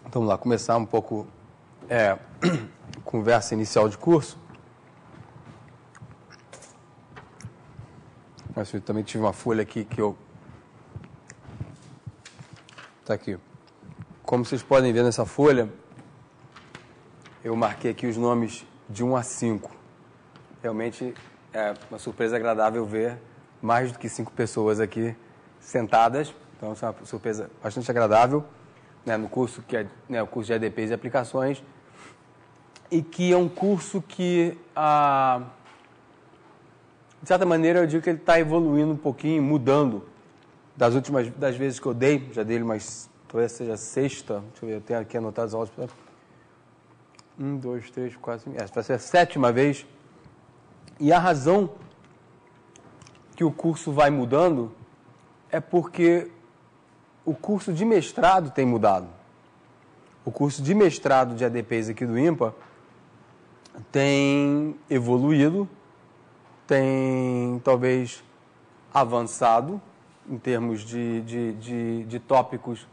Então, vamos lá, começar um pouco conversa inicial de curso. Mas eu também tive uma folha aqui que eu... Está aqui. Como vocês podem ver nessa folha, eu marquei aqui os nomes de 1 a 5. Realmente é uma surpresa agradável ver mais do que 5 pessoas aqui sentadas. Então, é uma surpresa bastante agradável, né, no curso que é, né, o curso de EDPs e aplicações, e que é um curso que, de certa maneira, eu digo que ele está evoluindo um pouquinho, mudando das vezes que eu dei. Já dei ele umas, talvez seja a sexta, deixa eu ver, eu tenho aqui anotado as aulas. 1, 2, 3, 4, 5, essa vai ser a 7ª vez. E a razão que o curso vai mudando é porque o curso de mestrado tem mudado. O curso de mestrado de EDPs aqui do IMPA tem evoluído, tem talvez avançado em termos de tópicos.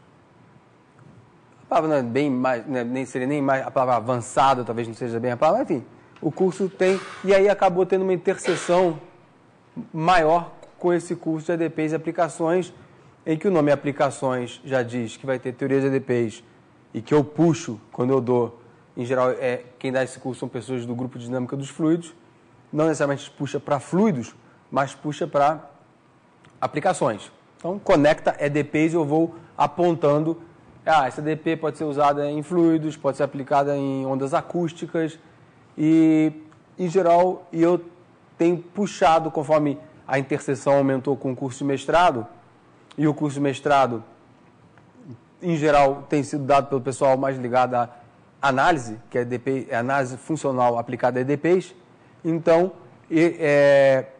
A palavra não é bem mais, né, nem seria nem mais a palavra avançada, talvez não seja bem a palavra, enfim. O curso tem, e aí acabou tendo uma interseção maior com esse curso de EDPs e aplicações, em que o nome aplicações já diz que vai ter teoria de EDPs, e que eu puxo quando eu dou, em geral, quem dá esse curso são pessoas do grupo de dinâmica dos fluidos, não necessariamente puxa para fluidos, mas puxa para aplicações. Então, conecta EDPs e eu vou apontando, essa EDP pode ser usada em fluidos, pode ser aplicada em ondas acústicas, e, em geral, eu tenho puxado, conforme a interseção aumentou com o curso de mestrado, e o curso de mestrado, em geral, tem sido dado pelo pessoal mais ligado à análise, que é análise funcional aplicada a EDPs. Então,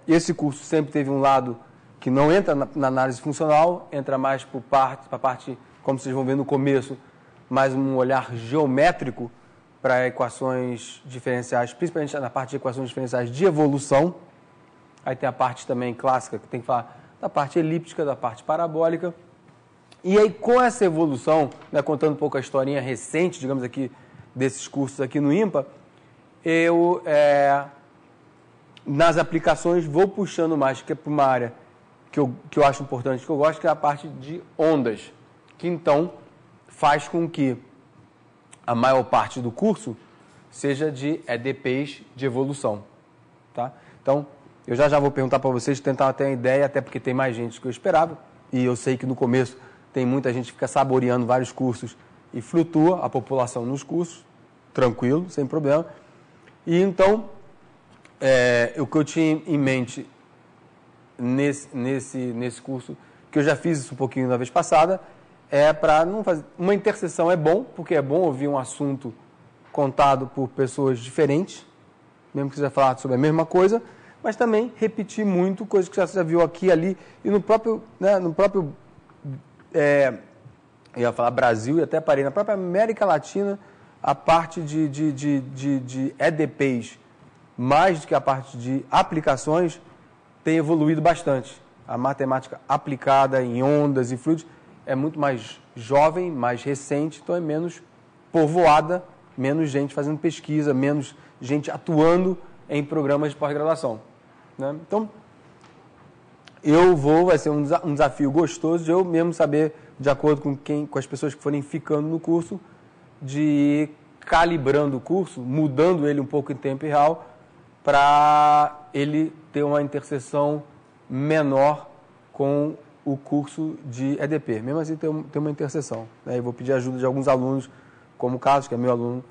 esse curso sempre teve um lado que não entra na análise funcional, entra mais para a parte, como vocês vão ver no começo, mais um olhar geométrico para equações diferenciais, principalmente na parte de equações diferenciais de evolução. Aí tem a parte também clássica, que tem que falar da parte elíptica, da parte parabólica. E aí, com essa evolução, né, contando um pouco a historinha recente, digamos aqui, desses cursos aqui no IMPA, eu, nas aplicações, vou puxando mais, que é para uma área que eu acho importante, que eu gosto, que é a parte de ondas, que então faz com que a maior parte do curso seja de EDPs de evolução. Tá? Então, eu já vou perguntar para vocês, tentar ter uma ideia, até porque tem mais gente do que eu esperava, e eu sei que no começo tem muita gente que fica saboreando vários cursos e flutua a população nos cursos, tranquilo, sem problema. E então, o que eu tinha em mente nesse curso, que eu já fiz isso um pouquinho na vez passada, para não fazer... Uma interseção é bom, porque é bom ouvir um assunto contado por pessoas diferentes, mesmo que seja falado sobre a mesma coisa, mas também repetir muito coisas que você já viu aqui, ali, e no próprio, né, eu ia falar Brasil, e até parei, na própria América Latina, a parte de EDPs, mais do que a parte de aplicações, tem evoluído bastante. A matemática aplicada em ondas e fluidos é muito mais jovem, mais recente, então é menos povoada, menos gente fazendo pesquisa, menos gente atuando em programas de pós-graduação. Né? Então, vai ser um desafio gostoso de eu mesmo saber, de acordo com as pessoas que forem ficando no curso, de ir calibrando o curso, mudando ele um pouco em tempo real, para ele ter uma interseção menor com o curso de EDP. Mesmo assim, tem uma interseção. Né? Eu vou pedir ajuda de alguns alunos, como o Carlos, que é meu aluno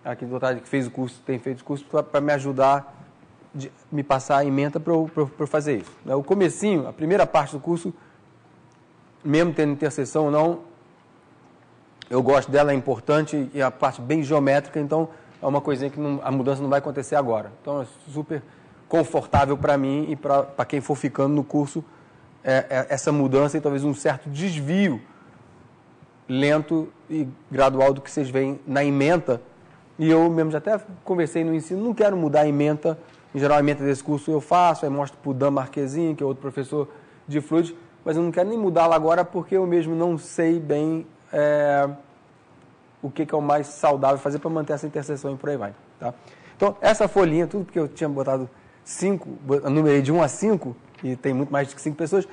aqui do Otávio, que fez o curso, tem feito o curso, para me ajudar, me passar a ementa para eu fazer isso. Né? O comecinho, a primeira parte do curso, mesmo tendo interseção ou não, eu gosto dela, é importante, e a parte bem geométrica, então é uma coisinha que a mudança não vai acontecer agora. Então é super confortável para mim e para quem for ficando no curso, essa mudança e talvez um certo desvio lento e gradual do que vocês veem na ementa. E eu mesmo já até conversei no ensino, não quero mudar a ementa. Em geral, a ementa desse curso eu faço, aí mostro para o Dan Marquezin, que é outro professor de fluidos, mas eu não quero nem mudá-la agora porque eu mesmo não sei bem o que é o mais saudável fazer para manter essa interseção e por aí vai. Tá? Então, essa folhinha, tudo porque eu tinha botado 5, numerei de 1 a 5, e tem muito mais de 5 pessoas,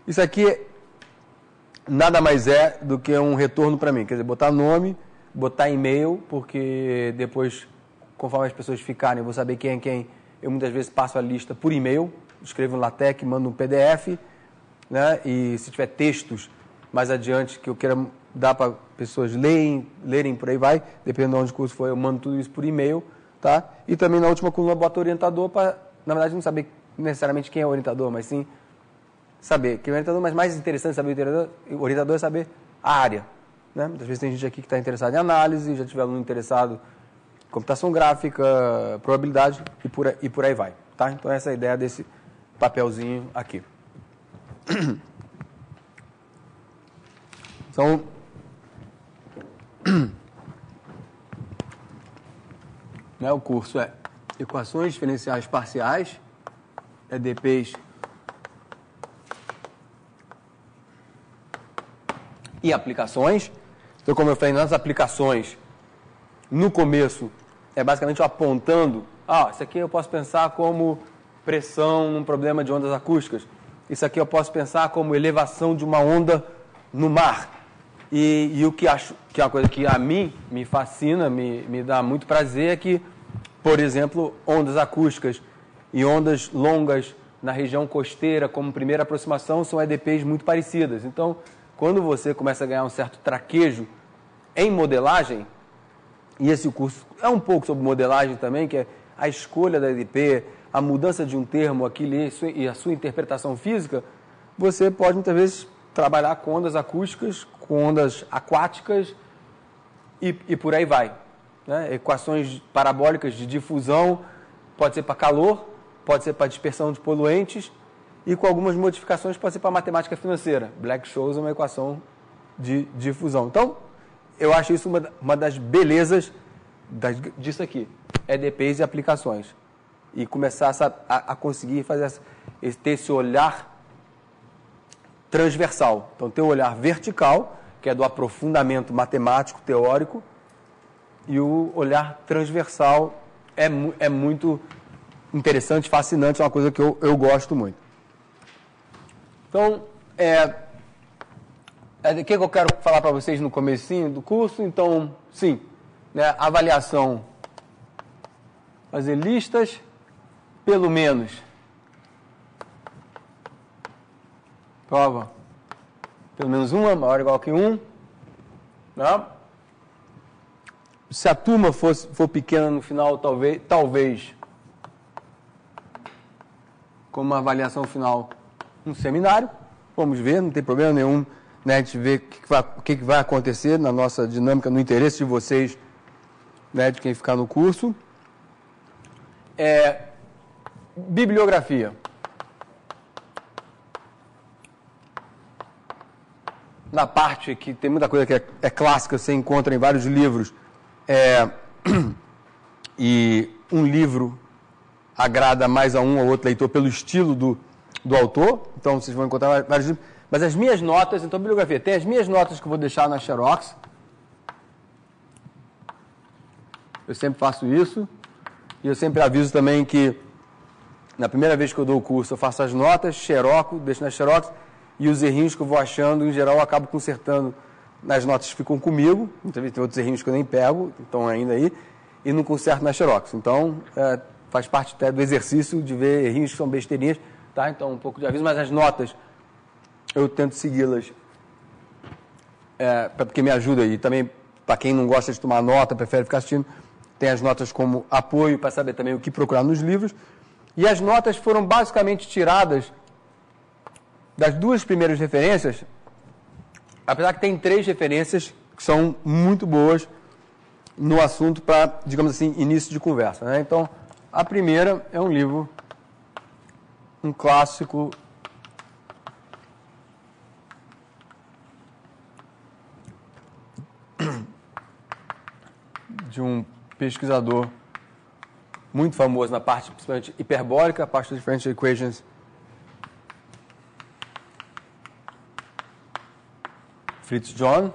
isso aqui nada mais é do que um retorno para mim. Quer dizer, botar nome, botar e-mail, porque depois, conforme as pessoas ficarem, eu vou saber quem é quem. Eu muitas vezes passo a lista por e-mail, escrevo no LaTeX, mando um PDF, né? E se tiver textos mais adiante que eu queira dar para pessoas lerem por aí vai, dependendo de onde o curso for, eu mando tudo isso por e-mail, tá? E também na última coluna eu boto orientador para, na verdade, não saber necessariamente quem é o orientador, mas sim saber quem é o orientador, mas mais interessante saber o orientador é saber a área, né? Muitas vezes tem gente aqui que está interessada em análise, já tiver aluno interessado em computação gráfica, probabilidade e por aí vai, tá? Então essa é a ideia desse papelzinho aqui. Então, né, o curso é Equações Diferenciais Parciais, EDPs e Aplicações. Então, como eu falei, nas aplicações, no começo, é basicamente eu apontando, isso aqui eu posso pensar como pressão num problema de ondas acústicas. Isso aqui eu posso pensar como elevação de uma onda no mar. E o que acho que é uma coisa que a mim me fascina, me dá muito prazer, é que, por exemplo, ondas acústicas e ondas longas na região costeira, como primeira aproximação, são EDPs muito parecidas. Então, quando você começa a ganhar um certo traquejo em modelagem, e esse curso é um pouco sobre modelagem também, que é a escolha da EDP, a mudança de um termo aqui e a sua interpretação física, você pode muitas vezes trabalhar com ondas acústicas, com ondas aquáticas e por aí vai. Né? Equações parabólicas de difusão, pode ser para calor, pode ser para dispersão de poluentes e com algumas modificações pode ser para matemática financeira. Black-Scholes é uma equação de difusão. Então, eu acho isso uma das belezas disso aqui, EDPs e aplicações. E começar a conseguir ter esse olhar transversal. Então, ter o olhar vertical, que é do aprofundamento matemático, teórico, e o olhar transversal é muito interessante, fascinante, é uma coisa que eu gosto muito. Então, o que eu quero falar para vocês no comecinho do curso? Então, sim, né, avaliação, fazer listas, pelo menos, prova, pelo menos uma, maior ou igual que 1, né? Se a turma for pequena no final, talvez, como uma avaliação final, um seminário, vamos ver, não tem problema nenhum, né, a gente ver o que vai acontecer na nossa dinâmica, no interesse de vocês, né, de quem ficar no curso. Bibliografia. Na parte que tem muita coisa que é clássica, você encontra em vários livros, e um livro agrada mais a um ou outro leitor pelo estilo do autor, então vocês vão encontrar vários livros. Mas as minhas notas, então bibliografia, tem as minhas notas que eu vou deixar na Xerox. Eu sempre faço isso. E eu sempre aviso também que na primeira vez que eu dou o curso, eu faço as notas, xeroco, deixo na Xerox, e os errinhos que eu vou achando, em geral, eu acabo consertando nas notas que ficam comigo. Muitas vezes tem outros errinhos que eu nem pego, estão ainda aí, e não conserto na Xerox. Então, faz parte até do exercício de ver errinhos que são besteirinhas, tá? Então, um pouco de aviso, mas as notas, eu tento segui-las, porque me ajuda, e também, para quem não gosta de tomar nota, prefere ficar assistindo, tem as notas como apoio para saber também o que procurar nos livros. E as notas foram basicamente tiradas das duas primeiras referências, apesar que tem 3 referências que são muito boas no assunto para, digamos assim, início de conversa, né? Então, a primeira é um livro, um clássico de um pesquisador muito famoso na parte, principalmente hiperbólica, a parte dos differential equations, Fritz John,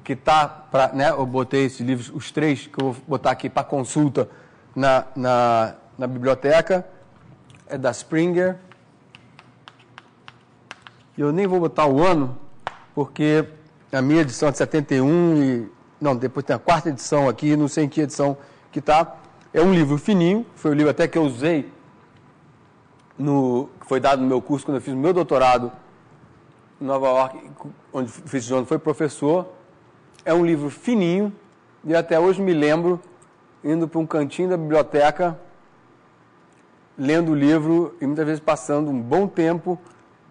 que tá para, né, eu botei esses livros, os 3 que eu vou botar aqui para consulta na biblioteca, é da Springer. E eu nem vou botar o ano, porque a minha edição é de 71 e... Não, depois tem a 4ª edição aqui, não sei em que edição que está. É um livro fininho, foi o livro até que eu usei, que foi dado no meu curso quando eu fiz o meu doutorado em Nova York, onde o Fritz John foi professor. É um livro fininho e até hoje me lembro indo para um cantinho da biblioteca, lendo o livro e muitas vezes passando um bom tempo,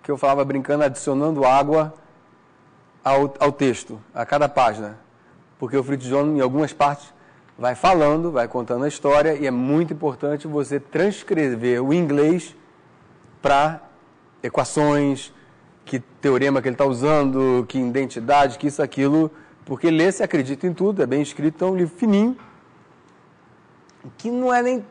que eu falava brincando, adicionando água ao texto, a cada página. Porque o Fritz John, em algumas partes, vai falando, vai contando a história e é muito importante você transcrever o inglês para equações, que teorema que ele está usando, que identidade, que isso, aquilo, porque ler se acredita em tudo, é bem escrito, então é um livro fininho, que não é nem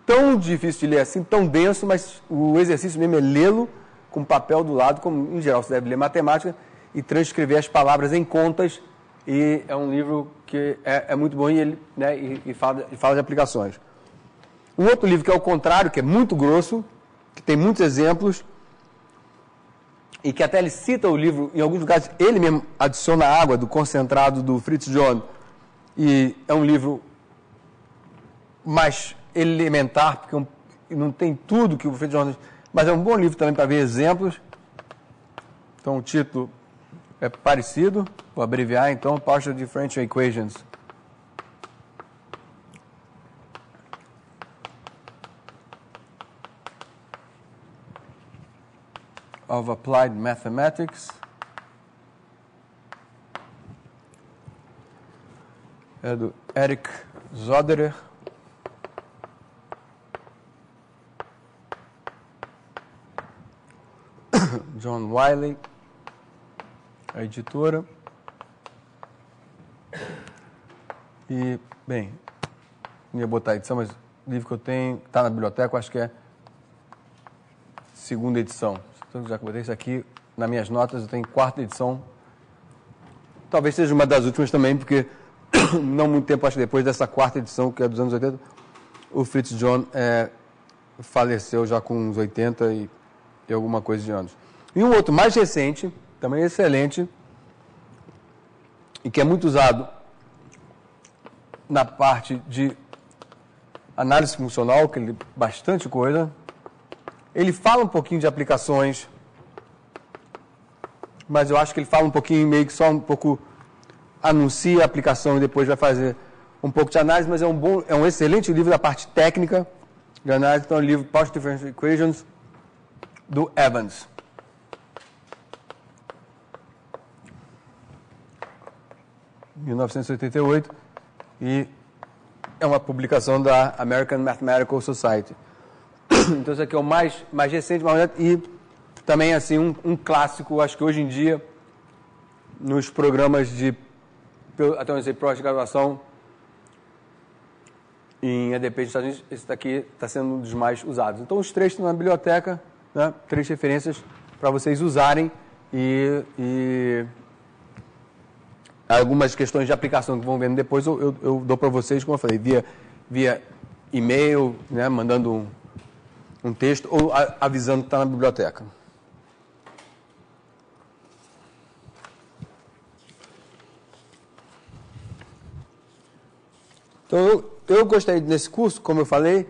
tão difícil de ler assim, tão denso, mas o exercício mesmo é lê-lo com papel do lado, como em geral você deve ler matemática, e transcrever as palavras em contas, e é um livro que é muito bom e ele, né, e fala de aplicações. Um outro livro que é o contrário, que é muito grosso, que tem muitos exemplos, e que até ele cita o livro, em alguns lugares ele mesmo adiciona água do concentrado do Fritz John, e é um livro mais elementar, porque não tem tudo que o Fritz John... Mas é um bom livro também para ver exemplos. Então o título é parecido, vou abreviar então, Partial Differential Equations. Of Applied Mathematics. É do Eric Zoderer. John Wiley, a editora. E, bem, não ia botar a edição, mas o livro que eu tenho está na biblioteca, eu acho que é 2ª edição. Então, já que eu botei isso aqui nas minhas notas, eu tenho 4ª edição. Talvez seja uma das últimas também, porque não muito tempo, acho que depois dessa 4ª edição, que é dos anos 80, o Fritz John faleceu já com uns 80 e alguma coisa de anos. E um outro mais recente, também excelente, e que é muito usado na parte de análise funcional, que ele bastante coisa. Ele fala um pouquinho de aplicações, mas eu acho que ele fala um pouquinho, meio que só um pouco anuncia a aplicação e depois vai fazer um pouco de análise, mas é um excelente livro da parte técnica de análise. Então, é o livro Partial Differential Equations, do Evans. Em 1988, e é uma publicação da American Mathematical Society. Então, esse aqui é o mais recente, e também, assim, um clássico, acho que hoje em dia, nos programas de, até onde eu sei, pós-graduação, em EDP dos Estados Unidos, esse daqui está sendo um dos mais usados. Então, os 3 estão na biblioteca, né? 3 referências para vocês usarem e algumas questões de aplicação que vão vendo depois eu dou para vocês, como eu falei, via e-mail, né? Mandando um texto ou avisando que está na biblioteca. Então, eu gostei desse curso, como eu falei.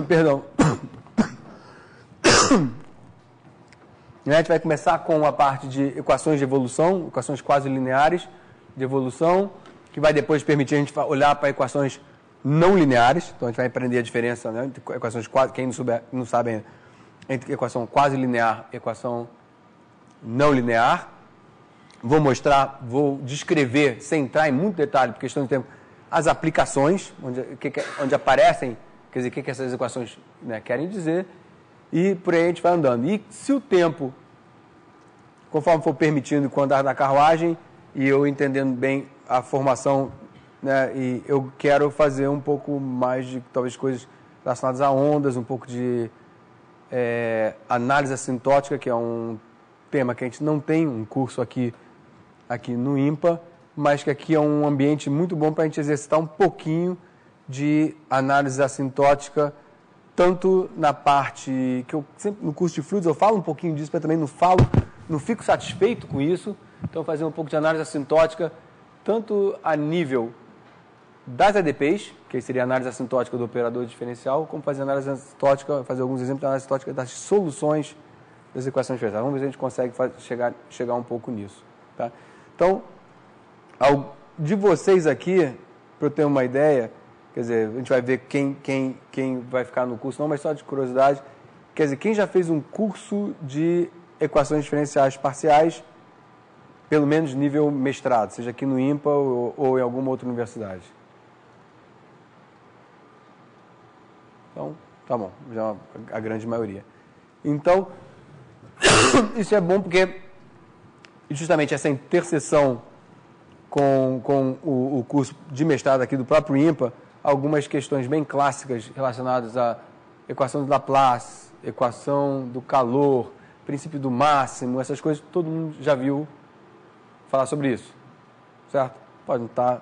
Perdão. A gente vai começar com a parte de equações de evolução, equações quase lineares de evolução, que vai depois permitir a gente olhar para equações não lineares. Então, a gente vai aprender a diferença, né, entre equações quase, quem não sabe ainda, entre equação quase linear e equação não linear. Vou descrever, sem entrar em muito detalhe, por questão de tempo, as aplicações, onde aparecem, quer dizer, o que essas equações, né, querem dizer, e por aí a gente vai andando. E se o tempo, conforme for permitindo com o andar da carruagem, e eu entendendo bem a formação, né, e eu quero fazer um pouco mais de, talvez, coisas relacionadas a ondas, um pouco de análise assintótica, que é um tema que a gente não tem um curso aqui aqui no IMPA, mas que aqui é um ambiente muito bom para a gente exercitar um pouquinho de análise assintótica, tanto na parte que eu sempre no curso de fluidos eu falo um pouquinho disso, mas também não fico satisfeito com isso. Então fazer um pouco de análise assintótica, tanto a nível das ADPs, que seria a análise assintótica do operador diferencial, como fazer análise assintótica, fazer alguns exemplos de análise assintótica das soluções das equações diferenciais. Vamos ver se a gente consegue chegar um pouco nisso. Tá? Então, de vocês aqui, para eu ter uma ideia, quer dizer, a gente vai ver quem vai ficar no curso, não, mas só de curiosidade, quer dizer, quem já fez um curso de equações diferenciais parciais, pelo menos nível mestrado, seja aqui no IMPA ou em alguma outra universidade? Então, tá bom, já a grande maioria. Então, isso é bom porque justamente essa interseção com o curso de mestrado aqui do próprio IMPA, algumas questões bem clássicas relacionadas à equação de Laplace, equação do calor, princípio do máximo, essas coisas, todo mundo já viu falar sobre isso, certo? Pode não estar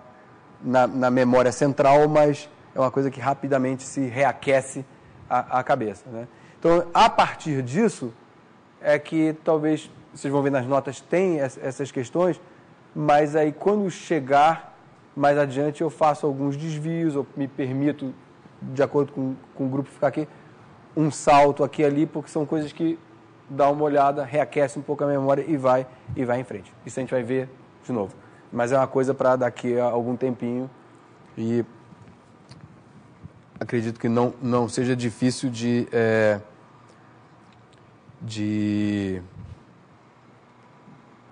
na memória central, mas é uma coisa que rapidamente se reaquece a cabeça, né? Então, a partir disso, é que talvez, vocês vão ver nas notas, tem essas questões, mas aí quando chegar mais adiante eu faço alguns desvios, ou me permito, de acordo com o grupo ficar aqui, um salto aqui e ali, porque são coisas que dá uma olhada, reaquece um pouco a memória e vai em frente. Isso a gente vai ver de novo. Mas é uma coisa para daqui a algum tempinho e acredito que não seja difícil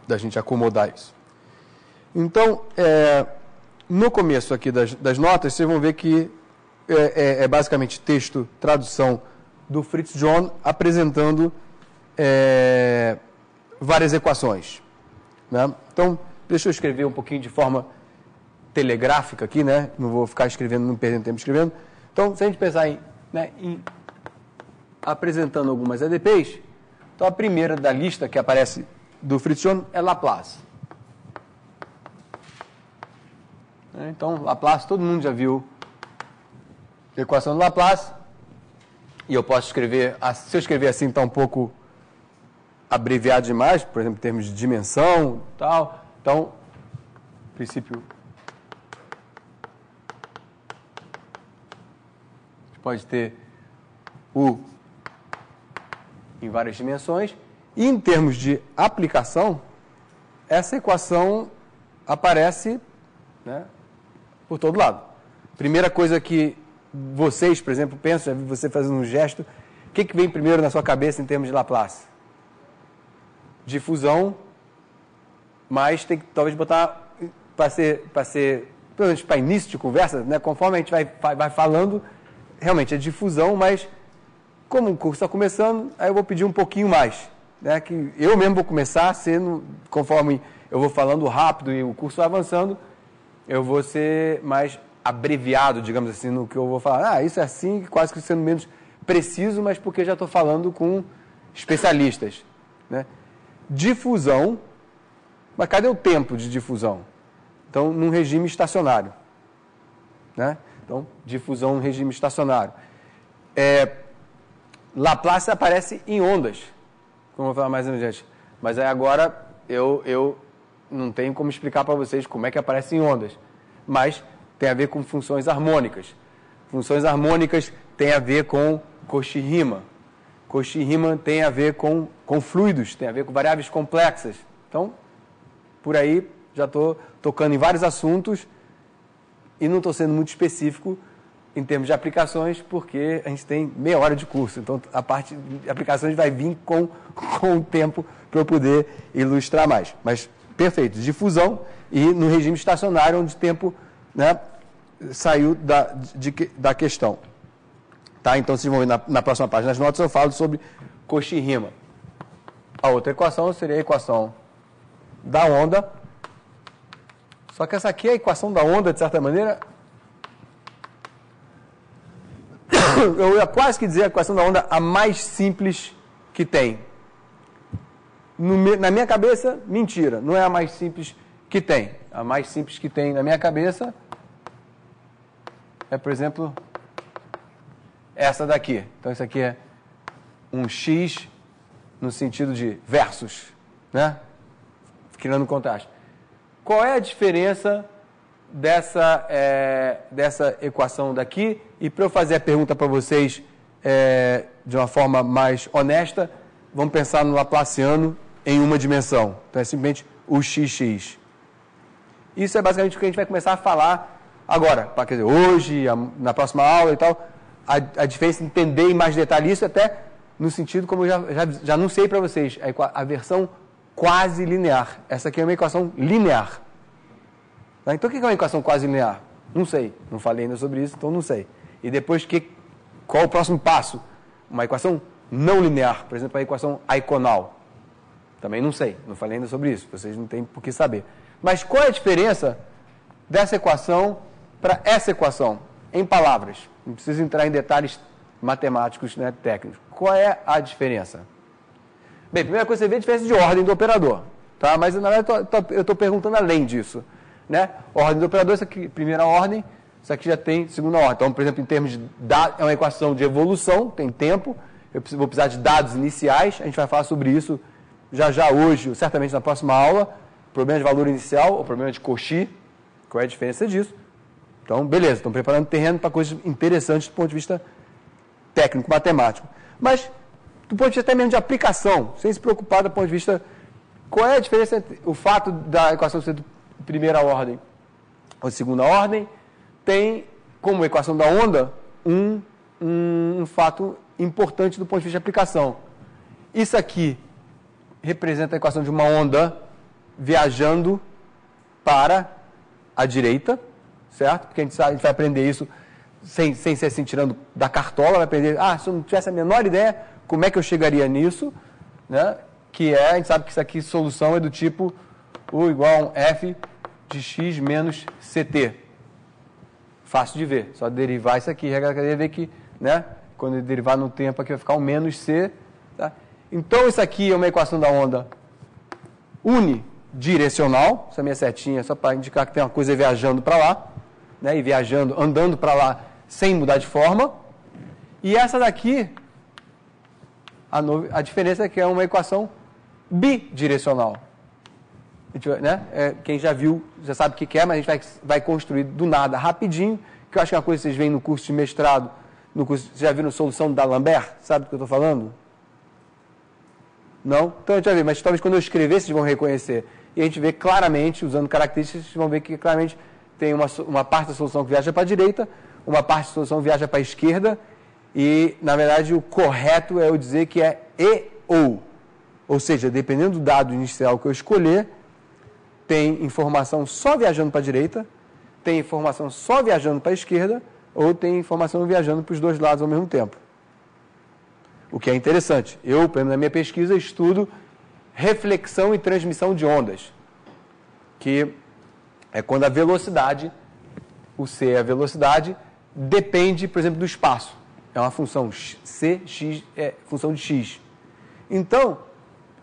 da gente acomodar isso. Então, no começo aqui das notas, vocês vão ver que é basicamente texto, tradução do Fritz John, apresentando várias equações, né? Então, deixa eu escrever um pouquinho de forma telegráfica aqui, né? Não vou ficar escrevendo, não perdendo tempo escrevendo. Então, se a gente pensar em apresentando algumas ADPs, então a primeira da lista que aparece do Fritz John é Laplace. Então, Laplace, todo mundo já viu a equação do Laplace, e eu posso escrever, se eu escrever assim está um pouco abreviado demais, por exemplo, em termos de dimensão, tal. Então, princípio pode ter U em várias dimensões, e em termos de aplicação, essa equação aparece, né, por todo lado. Primeira coisa que vocês, por exemplo, pensam, já vi você fazendo um gesto, o que vem primeiro na sua cabeça em termos de Laplace? Difusão, mas tem que talvez botar para ser pelo menos para início de conversa, né, conforme a gente vai falando, realmente é difusão, mas como o curso está começando, aí eu vou pedir um pouquinho mais, né, que eu mesmo vou começar sendo, conforme eu vou falando rápido e o curso vai avançando, eu vou ser mais abreviado, digamos assim, no que eu vou falar. Isso é assim, quase que sendo menos preciso, mas porque já estou falando com especialistas, né? Difusão, mas cadê o tempo de difusão? Então, num regime estacionário, né? Então, difusão no regime estacionário. Laplace aparece em ondas, como eu vou falar mais adiante. Mas aí agora eu não tenho como explicar para vocês como é que aparece em ondas. Mas tem a ver com funções harmônicas. Funções harmônicas tem a ver com Cauchy-Riemann. Cauchy-Riemann tem a ver com fluidos, tem a ver com variáveis complexas. Então, por aí, já estou tocando em vários assuntos e não estou sendo muito específico em termos de aplicações, porque a gente tem meia hora de curso. Então, a parte de aplicações vai vir com o tempo para eu poder ilustrar mais. Mas, perfeito, difusão e no regime estacionário, onde o tempo, né, saiu da questão. Tá? Então, vocês vão ver na próxima página das notas, eu falo sobre Cauchy-Riemann. A outra equação seria a equação da onda. Só que essa aqui é a equação da onda, de certa maneira. Eu ia quase que dizer a equação da onda a mais simples que tem. Na minha cabeça, mentira, não é a mais simples que tem. A mais simples que tem na minha cabeça é, por exemplo, essa daqui. Então, isso aqui é um x no sentido de versus, né? Criando contraste. Qual é a diferença dessa equação daqui? E para eu fazer a pergunta para vocês de uma forma mais honesta, vamos pensar no Laplaciano em uma dimensão. Então, é simplesmente o xx. Isso é basicamente o que a gente vai começar a falar agora, quer dizer, hoje, na próxima aula e tal, a diferença, entender em mais detalhe isso, até no sentido, como eu já anunciei para vocês, a versão quase linear. Essa aqui é uma equação linear. Tá? Então, o que é uma equação quase linear? Não sei, não falei ainda sobre isso, então não sei. E depois, qual o próximo passo? Uma equação não linear, por exemplo, a equação aiconal. Também não sei, não falei ainda sobre isso, vocês não têm por que saber. Mas qual é a diferença dessa equação para essa equação? Em palavras, não preciso entrar em detalhes matemáticos, né, técnicos. Qual é a diferença? Bem, primeira coisa, você vê a diferença de ordem do operador. Tá? Mas, na verdade, eu estou perguntando além disso. Né? Ordem do operador, isso aqui, primeira ordem, isso aqui já tem segunda ordem. Então, por exemplo, em termos de dados, é uma equação de evolução, tem tempo. Vou precisar de dados iniciais, a gente vai falar sobre isso já hoje, certamente na próxima aula. Problema de valor inicial ou problema de Cauchy. Qual é a diferença disso? Então, beleza, estão preparando terreno para coisas interessantes do ponto de vista técnico, matemático. Mas, do ponto de vista até mesmo de aplicação, sem se preocupar do ponto de vista... Qual é a diferença entre o fato da equação ser de primeira ordem ou de segunda ordem? Tem, como equação da onda, um fato importante do ponto de vista de aplicação. Isso aqui representa a equação de uma onda viajando para a direita, certo? Porque a gente vai aprender isso sem ser assim, tirando da cartola, vai aprender, se eu não tivesse a menor ideia, como é que eu chegaria nisso, né? Que a gente sabe que isso aqui, solução é do tipo U igual a um F de x menos CT. Fácil de ver, só derivar isso aqui, regra da cadeia, ver que, né? Quando ele derivar no tempo aqui vai ficar um menos C, tá? Então isso aqui é uma equação da onda unidirecional, essa minha setinha só para indicar que tem uma coisa viajando para lá, né, e viajando, andando para lá sem mudar de forma. E essa daqui, a diferença é que é uma equação bidirecional. Né? Quem já viu, já sabe o que é, mas a gente vai construir do nada, rapidinho, que eu acho que é uma coisa que vocês veem no curso de mestrado, vocês já viram solução da Lambert? Sabe do que eu estou falando? Não? Então a gente vai ver, mas talvez quando eu escrever vocês vão reconhecer. E a gente vê claramente, usando características, vocês vão ver que claramente tem uma parte da solução que viaja para a direita, uma parte da solução que viaja para a esquerda, e, na verdade, o correto é eu dizer que é e ou. Ou seja, dependendo do dado inicial que eu escolher, tem informação só viajando para a direita, tem informação só viajando para a esquerda, ou tem informação viajando para os dois lados ao mesmo tempo. O que é interessante. Eu, na minha pesquisa, estudo reflexão e transmissão de ondas, que é quando a velocidade, o C é a velocidade, depende, por exemplo, do espaço. É uma função C, X, é função de X. Então,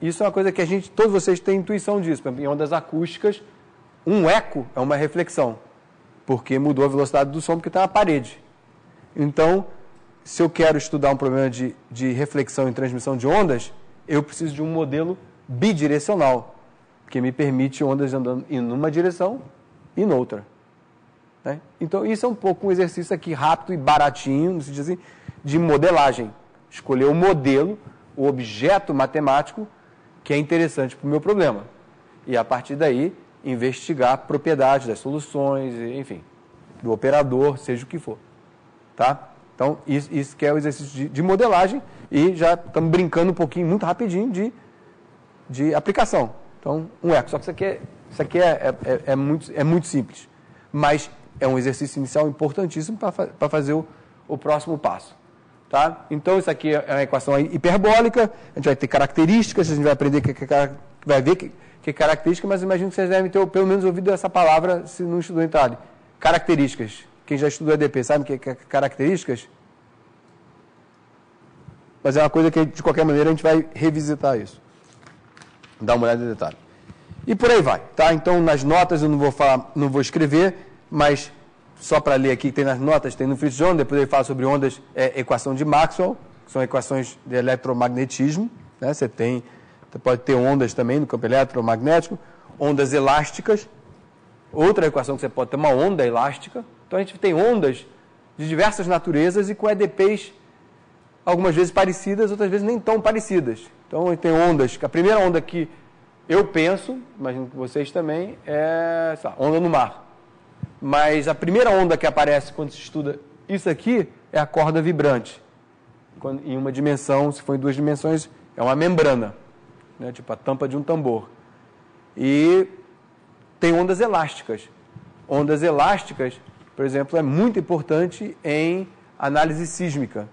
isso é uma coisa que todos vocês têm intuição disso. Por exemplo, em ondas acústicas, um eco é uma reflexão, porque mudou a velocidade do som porque está na parede. Então, se eu quero estudar um problema de reflexão e transmissão de ondas, eu preciso de um modelo bidirecional, que me permite ondas andando em uma direção e em outra. Né? Então, isso é um pouco um exercício aqui rápido e baratinho, no sentido assim, de modelagem. Escolher o modelo, o objeto matemático que é interessante para o meu problema. E, a partir daí, investigar propriedades das soluções, enfim, do operador, seja o que for. Tá? Então, isso que é o exercício de modelagem, e já estamos brincando um pouquinho, muito rapidinho, de aplicação. Então, um eco. Só que isso aqui é muito simples. Mas é um exercício inicial importantíssimo para fazer o próximo passo. Tá? Então, isso aqui é uma equação hiperbólica, a gente vai ter características, a gente vai aprender vai ver que é característica, mas imagino que vocês devem ter pelo menos ouvido essa palavra, se não estudou em detalhe. Características. Quem já estudou EDP sabe o que é características? Mas é uma coisa que, de qualquer maneira, a gente vai revisitar isso. Dar uma olhada em detalhe. E por aí vai, tá? Então, nas notas eu não vou escrever, mas só para ler aqui, tem nas notas, tem no Fritz John, depois ele fala sobre ondas, equação de Maxwell, que são equações de eletromagnetismo, né? Você pode ter ondas também no campo eletromagnético, ondas elásticas, outra equação que você pode ter uma onda elástica. Então, a gente tem ondas de diversas naturezas e com EDPs, algumas vezes parecidas, outras vezes nem tão parecidas. Então, a gente tem ondas, a primeira onda que eu penso, imagino que vocês também, é onda no mar. Mas a primeira onda que aparece quando se estuda isso aqui é a corda vibrante. Em uma dimensão, se for em duas dimensões, é uma membrana, né? Tipo a tampa de um tambor. E tem ondas elásticas. Ondas elásticas, por exemplo, é muito importante em análise sísmica.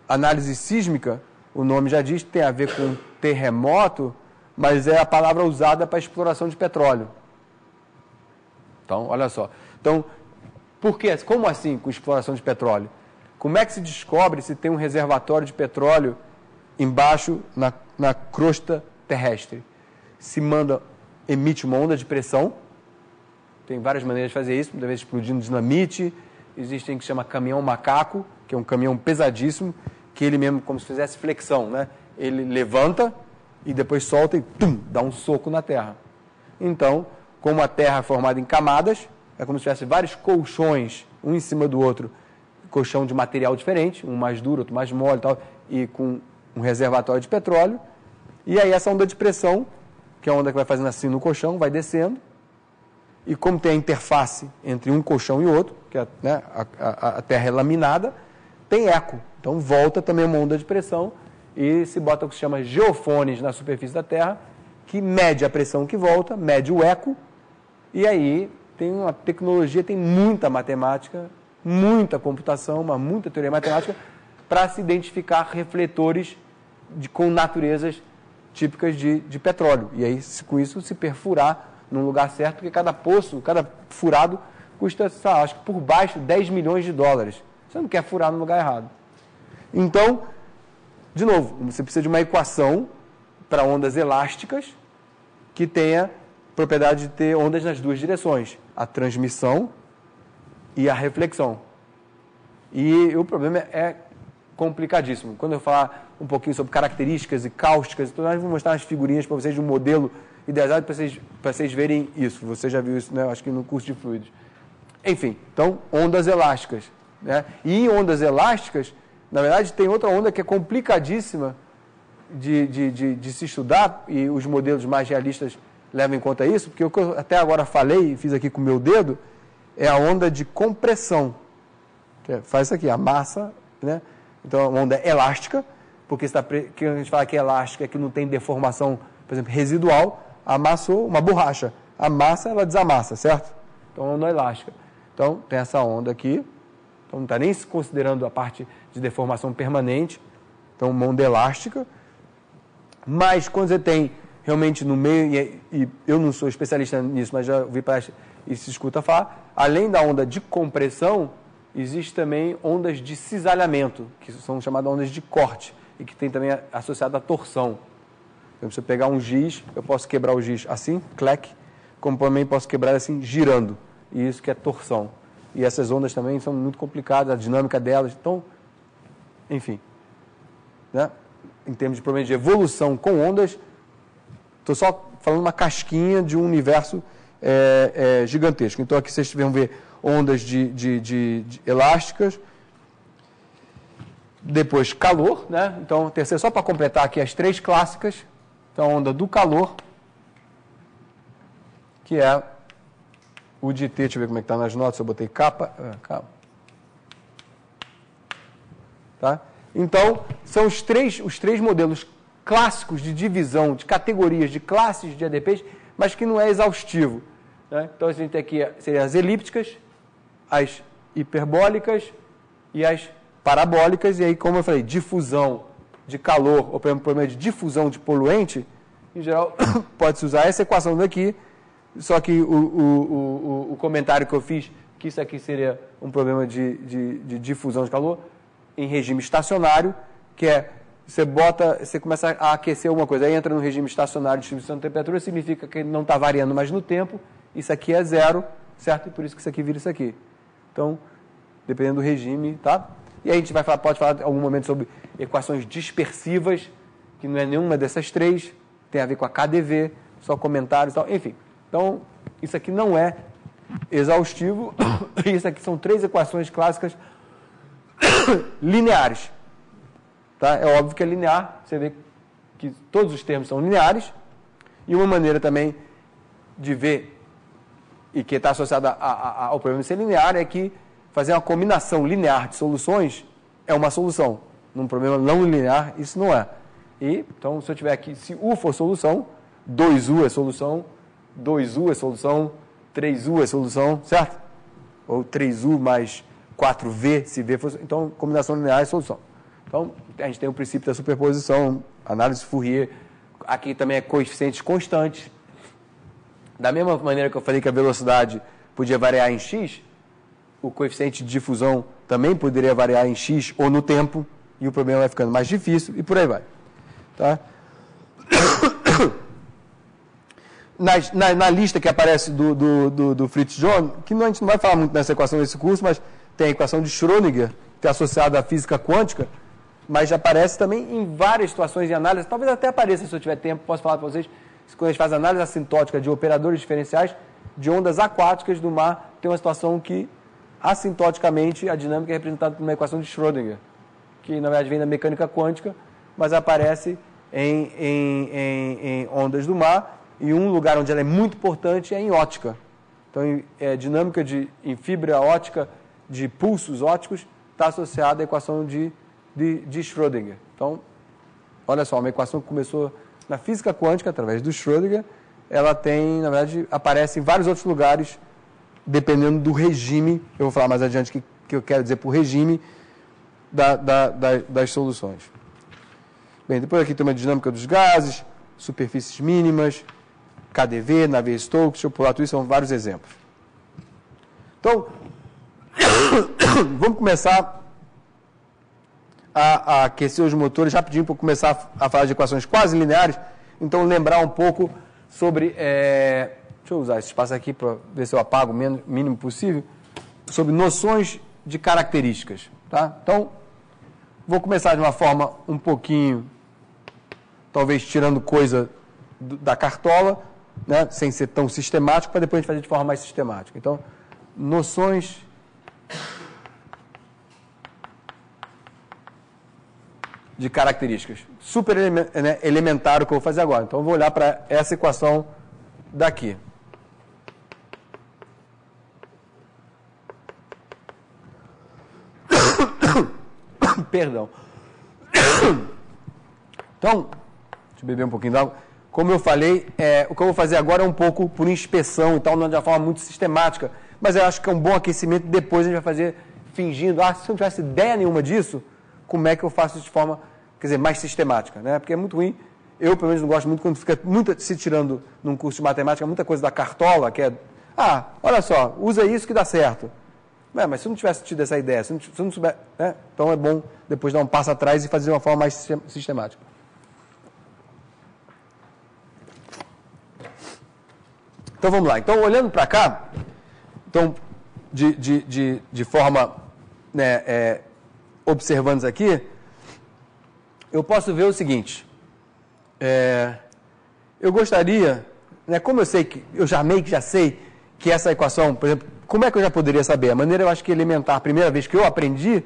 Análise sísmica, o nome já diz, tem a ver com terremoto, mas é a palavra usada para exploração de petróleo. Então, olha só. Então, por quê? Como assim com exploração de petróleo? Como é que se descobre se tem um reservatório de petróleo embaixo na crosta terrestre? Emite uma onda de pressão. Tem várias maneiras de fazer isso, muitas vezes explodindo dinamite. Existem que se chama caminhão macaco, que é um caminhão pesadíssimo, que ele mesmo, como se fizesse flexão, né? Ele levanta e depois solta e dá um soco na terra. Então, como a terra é formada em camadas, é como se tivesse vários colchões, um em cima do outro, colchão de material diferente, um mais duro, outro mais mole e com um reservatório de petróleo. E aí essa onda de pressão, que é a onda que vai fazendo assim no colchão, vai descendo. E como tem a interface entre um colchão e outro, que é, né, a terra é laminada, tem eco. Então volta também uma onda de pressão e se bota o que se chama geofones na superfície da terra, que mede a pressão que volta, mede o eco, e aí tem uma tecnologia, tem muita matemática, muita computação, muita teoria matemática, para se identificar refletores com naturezas típicas de petróleo. E aí, com isso, se perfurar num lugar certo, porque cada poço, cada furado custa, acho que por baixo, 10 milhões de dólares. Você não quer furar no lugar errado. Então, de novo, você precisa de uma equação para ondas elásticas que tenha propriedade de ter ondas nas duas direções, a transmissão e a reflexão. E o problema é complicadíssimo. Quando eu falar um pouquinho sobre características e cáusticas, então eu vou mostrar umas figurinhas para vocês de um modelo idealizado para vocês verem isso. Você já viu isso, né? Acho que no curso de fluidos. Enfim, então, ondas elásticas, né? E em ondas elásticas, na verdade, tem outra onda que é complicadíssima de se estudar, e os modelos mais realistas levam em conta isso, porque o que eu até agora falei, e fiz aqui com o meu dedo, é a onda de compressão. Faz isso aqui, a massa, né? Então, é uma onda elástica, porque que a gente fala que é elástica, é que não tem deformação, por exemplo, residual. Amassou uma borracha. A massa, ela desamassa, certo? Então, onda elástica. Então, tem essa onda aqui. Então, não está nem se considerando a parte de deformação permanente. Então, uma onda elástica. Mas, quando você tem realmente no meio, e eu não sou especialista nisso, mas já ouvi palestra e se escuta falar, além da onda de compressão, existe também ondas de cisalhamento, que são chamadas ondas de corte, e que tem também associada a torção. Então, se eu pegar um giz, eu posso quebrar o giz assim, clec, como também posso quebrar assim, girando. E isso que é torção. E essas ondas também são muito complicadas, a dinâmica delas. Então, enfim, né? Em termos de problema de evolução com ondas, estou só falando uma casquinha de um universo gigantesco. Então, aqui vocês vão ver ondas de elásticas. Depois, calor, né? Então, terceiro, só para completar aqui as três clássicas. Então, a onda do calor, que é o de T, deixa eu ver como é que está nas notas, eu botei capa. Calma. Tá? Então, são os três modelos clássicos de divisão, de categorias, de classes de EDPs, mas que não é exaustivo. Né? Então, a gente tem aqui seriam as elípticas, as hiperbólicas e as parabólicas, e aí, como eu falei, difusão de calor, ou problema de difusão de poluente, em geral, pode-se usar essa equação daqui, só que o comentário que eu fiz, que isso aqui seria um problema de difusão de calor, em regime estacionário, que você começa a aquecer alguma coisa, aí entra no regime estacionário de distribuição de temperatura, significa que ele não está variando mais no tempo, isso aqui é zero, certo? E por isso que isso aqui vira isso aqui. Então, dependendo do regime, tá? E aí a gente pode falar em algum momento sobre equações dispersivas, que não é nenhuma dessas três, tem a ver com a KdV, só comentários e tal, enfim. Então, isso aqui não é exaustivo, isso aqui são três equações clássicas lineares. Tá? É óbvio que é linear, você vê que todos os termos são lineares, e uma maneira também de ver, e que está associada ao problema de ser linear, é que fazer uma combinação linear de soluções é uma solução. Num problema não linear, isso não é. E, então, se eu tiver aqui, se U for solução, 2U é solução, 2U é solução, 3U é solução, certo? Ou 3U mais 4V, se V for... Então, combinação linear é solução. Então, a gente tem o princípio da superposição, análise Fourier, aqui também é coeficientes constantes. Da mesma maneira que eu falei que a velocidade podia variar em x, o coeficiente de difusão também poderia variar em x ou no tempo, e o problema vai ficando mais difícil, e por aí vai. Tá? Na lista que aparece do Fritz John, que a gente não vai falar muito nessa equação desse curso, mas tem a equação de Schrödinger, que é associada à física quântica, mas já aparece também em várias situações de análise, talvez até apareça se eu tiver tempo, posso falar para vocês, quando a gente faz análise assintótica de operadores diferenciais de ondas aquáticas do mar, tem uma situação que, assintoticamente, a dinâmica é representada por uma equação de Schrödinger, que na verdade vem da mecânica quântica, mas aparece em ondas do mar, e um lugar onde ela é muito importante é em ótica. Então, dinâmica em fibra ótica de pulsos óticos está associada à equação de Schrödinger. Então, olha só, uma equação que começou na física quântica, através do Schrödinger, ela tem, na verdade, aparece em vários outros lugares, dependendo do regime, eu vou falar mais adiante o que eu quero dizer por regime das soluções. Bem, depois aqui tem uma dinâmica dos gases, superfícies mínimas, KdV, Navier-Stokes, deixa eu pular tudo isso, são vários exemplos. Então, vamos começar a aquecer os motores rapidinho para começar a falar de equações quase lineares. Então, lembrar um pouco sobre... deixa eu usar esse espaço aqui para ver se eu apago o mínimo possível. Sobre noções de características. Tá? Então, vou começar de uma forma um pouquinho, talvez tirando coisa da cartola, né, sem ser tão sistemático, para depois a gente fazer de forma mais sistemática. Então, noções de características. Super elementar o que eu vou fazer agora. Então, eu vou olhar para essa equação daqui. Perdão. Então, deixa eu beber um pouquinho d'água. Como eu falei, o que eu vou fazer agora é um pouco por inspeção e tal, não de uma forma muito sistemática, mas eu acho que é um bom aquecimento. Depois a gente vai fazer fingindo, se eu não tivesse ideia nenhuma disso, como é que eu faço isso de forma, quer dizer, mais sistemática, né? Porque é muito ruim. Eu, pelo menos, não gosto muito quando fica se tirando num curso de matemática muita coisa da cartola, que é, olha só, usa isso que dá certo. Mas se eu não tivesse tido essa ideia, se eu não souber, né? Então é bom depois dar um passo atrás e fazer de uma forma mais sistemática. Então vamos lá. Então, olhando para cá, então, de forma, né, observando aqui, eu posso ver o seguinte. Eu gostaria, né, como eu sei que eu já sei que essa equação, por exemplo, como é que eu já poderia saber? A maneira, eu acho que elementar, a primeira vez que eu aprendi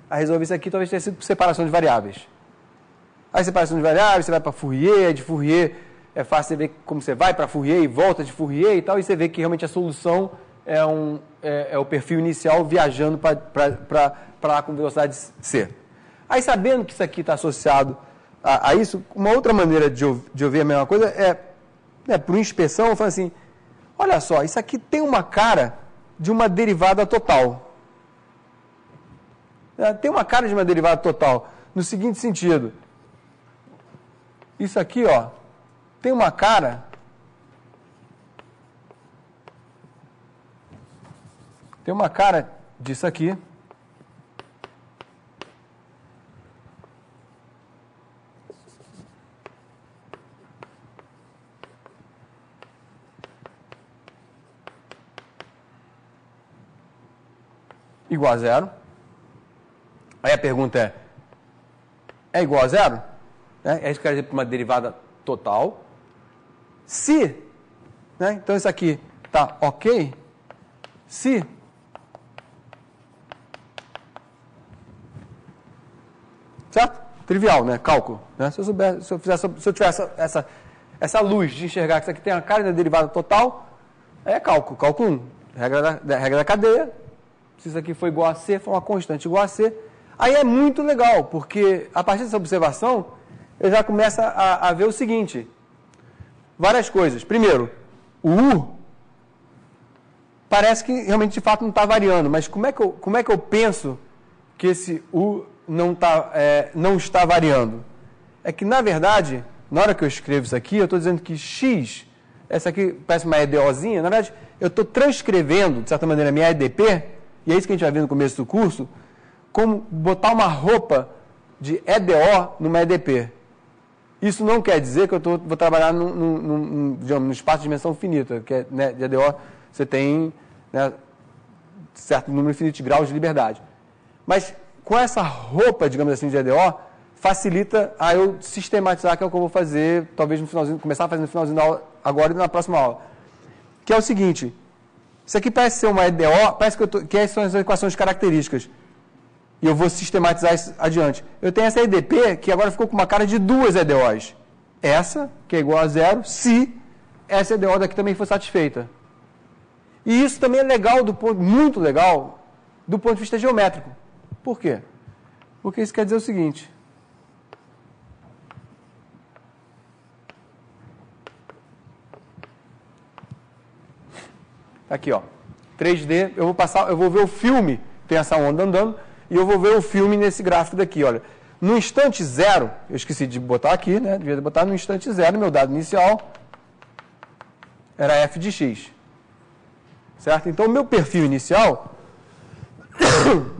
a resolver isso aqui, talvez tenha sido por separação de variáveis. Aí, separação de variáveis, você vai para Fourier, de Fourier é fácil você ver como você vai para Fourier e volta de Fourier e tal, e você vê que realmente a solução é o perfil inicial viajando para lá com velocidade C. Aí, sabendo que isso aqui está associado a isso, uma outra maneira de ouvir a mesma coisa por inspeção, eu falo assim, olha só, isso aqui tem uma cara de uma derivada total. Tem uma cara de uma derivada total, no seguinte sentido. Isso aqui, ó, tem uma cara... Tem uma cara disso aqui. igual a zero. Aí a pergunta é igual a zero? É isso que quer dizer para uma derivada total. Se, né, então isso aqui está ok, se certo? Trivial, né? Cálculo. Né? Se eu tivesse essa luz de enxergar que isso aqui tem a cara da derivada total, é cálculo. Cálculo 1. Regra da cadeia. Se isso aqui for igual a C, for uma constante igual a C. Aí é muito legal, porque a partir dessa observação, eu já começo a ver o seguinte. Várias coisas. Primeiro, o U parece que realmente de fato não está variando, mas como é que eu penso que esse U não está variando? É que, na verdade, na hora que eu escrevo isso aqui, eu estou dizendo que X, essa aqui parece uma EDOzinha, na verdade, eu estou transcrevendo, de certa maneira, a minha EDP, e é isso que a gente vai ver no começo do curso, como botar uma roupa de EDO numa EDP. Isso não quer dizer que eu vou trabalhar num espaço de dimensão finita, que é, né, de EDO você tem, né, certo número infinito de graus de liberdade. Mas com essa roupa, digamos assim, de EDO, facilita a eu sistematizar, que é o que eu vou fazer, talvez no finalzinho, começar a fazer no finalzinho da aula, agora e na próxima aula. Que é o seguinte, isso aqui parece ser uma EDO, parece que essas são as equações características. E eu vou sistematizar isso adiante. Eu tenho essa EDP, que agora ficou com uma cara de duas EDOs. Essa, que é igual a zero, se essa EDO daqui também for satisfeita. E isso também é legal, muito legal, do ponto de vista geométrico. Por quê? Porque isso quer dizer o seguinte. Aqui, ó. 3D, eu vou ver o filme, tem essa onda andando, e eu vou ver o filme nesse gráfico daqui, olha. No instante zero, eu esqueci de botar aqui, né? Devia botar no instante zero, meu dado inicial era f de x. Certo? Então, o meu perfil inicial, vou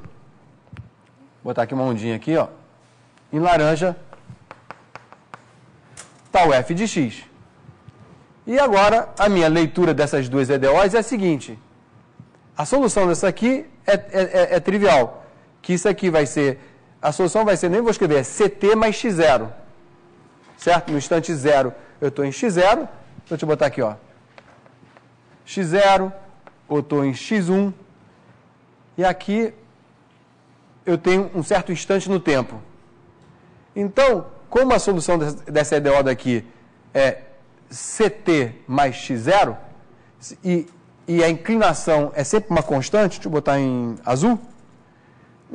botar aqui uma ondinha aqui, ó. Em laranja, está o f de x. E agora, a minha leitura dessas duas EDOs é a seguinte. A solução dessa aqui é trivial. Que isso aqui vai ser, a solução vai ser, nem vou escrever, é CT mais X0. Certo? No instante zero, eu estou em X0. Então, deixa eu botar aqui, ó. X0, eu estou em X1. E aqui, eu tenho um certo instante no tempo. Então, como a solução dessa EDO daqui é CT mais X0, e a inclinação é sempre uma constante, deixa eu botar em azul.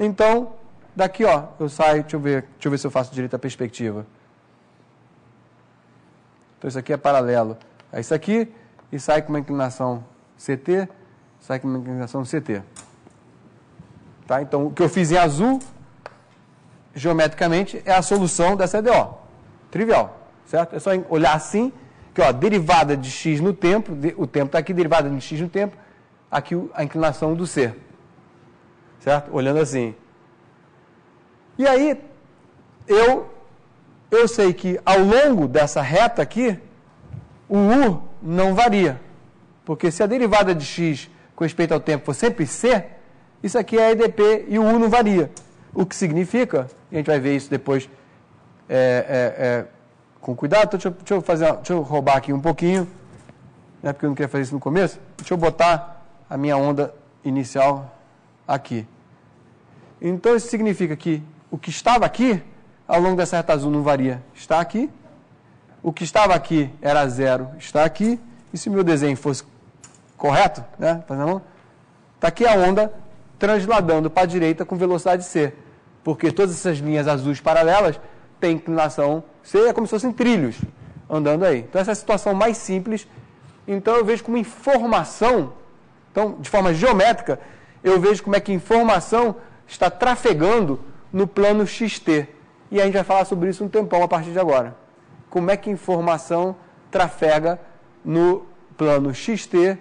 Então, daqui, ó, eu saio, deixa eu ver se eu faço direito a perspectiva. Então, isso aqui é paralelo a isso aqui, e sai com uma inclinação CT, sai com uma inclinação CT. Tá? Então, o que eu fiz em azul, geometricamente, é a solução dessa EDO. Trivial, certo? É só olhar assim, que, ó, derivada de x no tempo, o tempo está aqui, derivada de x no tempo, aqui a inclinação do C. Certo? Olhando assim. E aí, eu sei que ao longo dessa reta aqui, o U não varia. Porque se a derivada de x com respeito ao tempo for sempre C, isso aqui é EDP e o U não varia. O que significa, e a gente vai ver isso depois com cuidado, então deixa eu roubar aqui um pouquinho, né, porque eu não queria fazer isso no começo. Deixa eu botar a minha onda inicial aqui. Então, isso significa que o que estava aqui, ao longo dessa reta azul, não varia, está aqui. O que estava aqui era zero, está aqui. E se o meu desenho fosse correto, né, está aqui a onda transladando para a direita com velocidade c. Porque todas essas linhas azuis paralelas têm inclinação c, é como se fossem trilhos andando aí. Então, essa é a situação mais simples. Então, eu vejo como informação, então, de forma geométrica, eu vejo como é que informação está trafegando no plano XT. E a gente vai falar sobre isso um tempão a partir de agora. Como é que informação trafega no plano XT,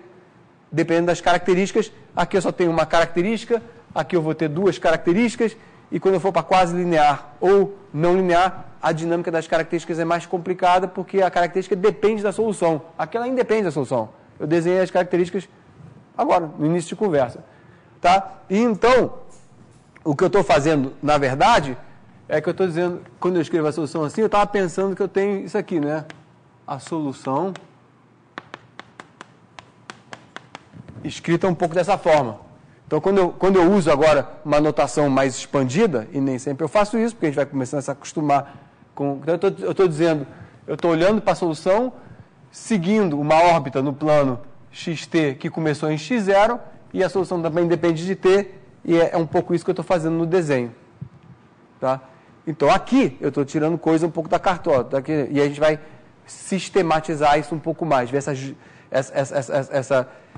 dependendo das características. Aqui eu só tenho uma característica, aqui eu vou ter duas características, e quando eu for para quase linear ou não linear, a dinâmica das características é mais complicada, porque a característica depende da solução. Aqui ela independe da solução. Eu desenhei as características agora, no início de conversa. Tá? E então, o que eu estou fazendo, na verdade, é que eu estou dizendo, quando eu escrevo a solução assim, eu estava pensando que eu tenho isso aqui, né? A solução escrita um pouco dessa forma. Então, quando eu uso agora uma notação mais expandida, e nem sempre eu faço isso, porque a gente vai começando a se acostumar com... Então, eu estou dizendo, eu estou olhando para a solução, seguindo uma órbita no plano xt que começou em x0, e a solução também depende de t, e é um pouco isso que eu estou fazendo no desenho. Tá? Então, aqui, eu estou tirando coisa um pouco da cartódromo, e a gente vai sistematizar isso um pouco mais, ver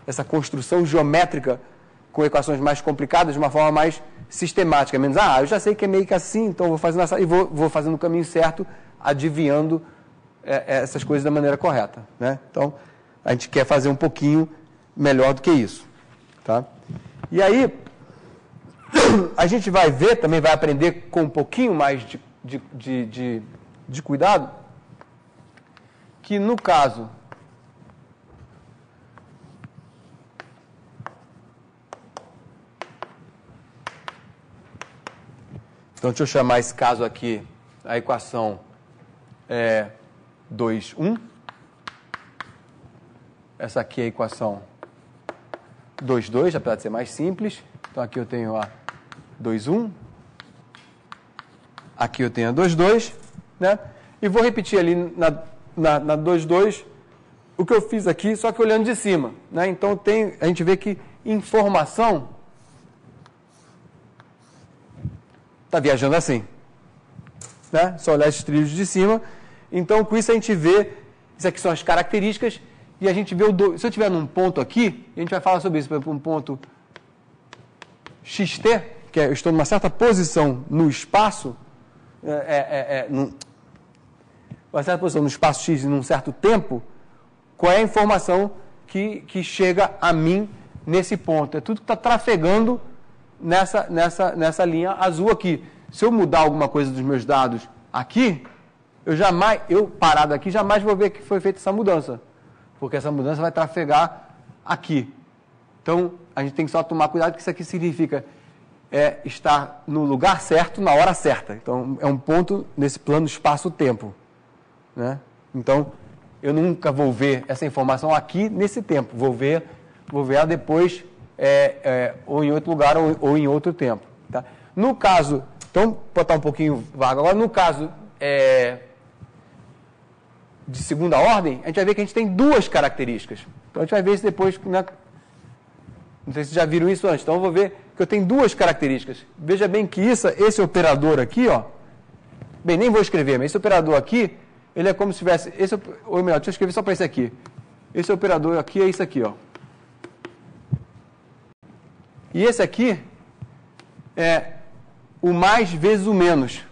essa construção geométrica com equações mais complicadas de uma forma mais sistemática. Menos, eu já sei que é meio que assim, então vou fazendo essa, e vou fazendo o caminho certo, adivinhando essas coisas da maneira correta. Né? Então, a gente quer fazer um pouquinho melhor do que isso. Tá? E aí, a gente vai ver, também vai aprender com um pouquinho mais de cuidado, que no caso... Então, deixa eu chamar esse caso aqui, a equação 2, 1. Essa aqui é a equação 2, 2, apesar de ser mais simples. Então, aqui eu tenho a 2, 1. Aqui eu tenho a 2, 2. Né? E vou repetir ali na 2, 2 o que eu fiz aqui, só que olhando de cima. Né? Então, a gente vê que informação... está viajando assim. Né? Só olhar esses trilhos de cima. Então, com isso a gente vê, isso aqui são as características, e a gente vê se eu tiver num ponto aqui, a gente vai falar sobre isso, por exemplo, um ponto xt, que eu estou numa certa posição no espaço, uma certa posição no espaço x em um certo tempo, qual é a informação que chega a mim nesse ponto? É tudo que está trafegando nessa linha azul aqui. Se eu mudar alguma coisa dos meus dados aqui, eu parado aqui, jamais vou ver que foi feita essa mudança, porque essa mudança vai trafegar aqui. Então, a gente tem que só tomar cuidado, que isso aqui significa estar no lugar certo, na hora certa. Então, é um ponto nesse plano espaço-tempo. Né? Então, eu nunca vou ver essa informação aqui nesse tempo. Vou ver ela depois... ou em outro lugar ou em outro tempo. Tá? No caso, então, botar um pouquinho vago agora, no caso de segunda ordem, a gente vai ver que a gente tem duas características. Então, a gente vai ver isso depois, né? Não sei se já viram isso antes, então eu vou ver que eu tenho duas características. Veja bem que esse operador aqui, bem, nem vou escrever, mas esse operador aqui, ele é como se tivesse, ou melhor, deixa eu escrever só para esse aqui. Esse operador aqui é isso aqui, E esse aqui é o mais vezes o menos.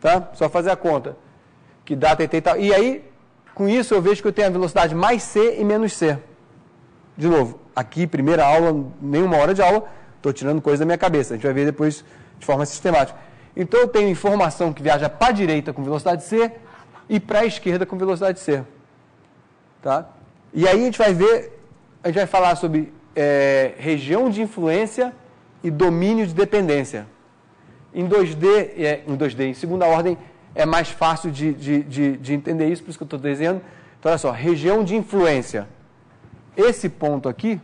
Tá? Só fazer a conta. Que dá TT e tal. E aí, com isso, eu vejo que eu tenho a velocidade mais C e menos C. De novo, aqui, primeira aula, nenhuma hora de aula, estou tirando coisa da minha cabeça. A gente vai ver depois de forma sistemática. Então, eu tenho informação que viaja para a direita com velocidade C e para a esquerda com velocidade C. Tá? E aí, a gente vai falar sobre... região de influência e domínio de dependência. Em 2D, em segunda ordem, é mais fácil de entender isso, por isso que eu estou dizendo. Então, olha só, região de influência. Esse ponto aqui...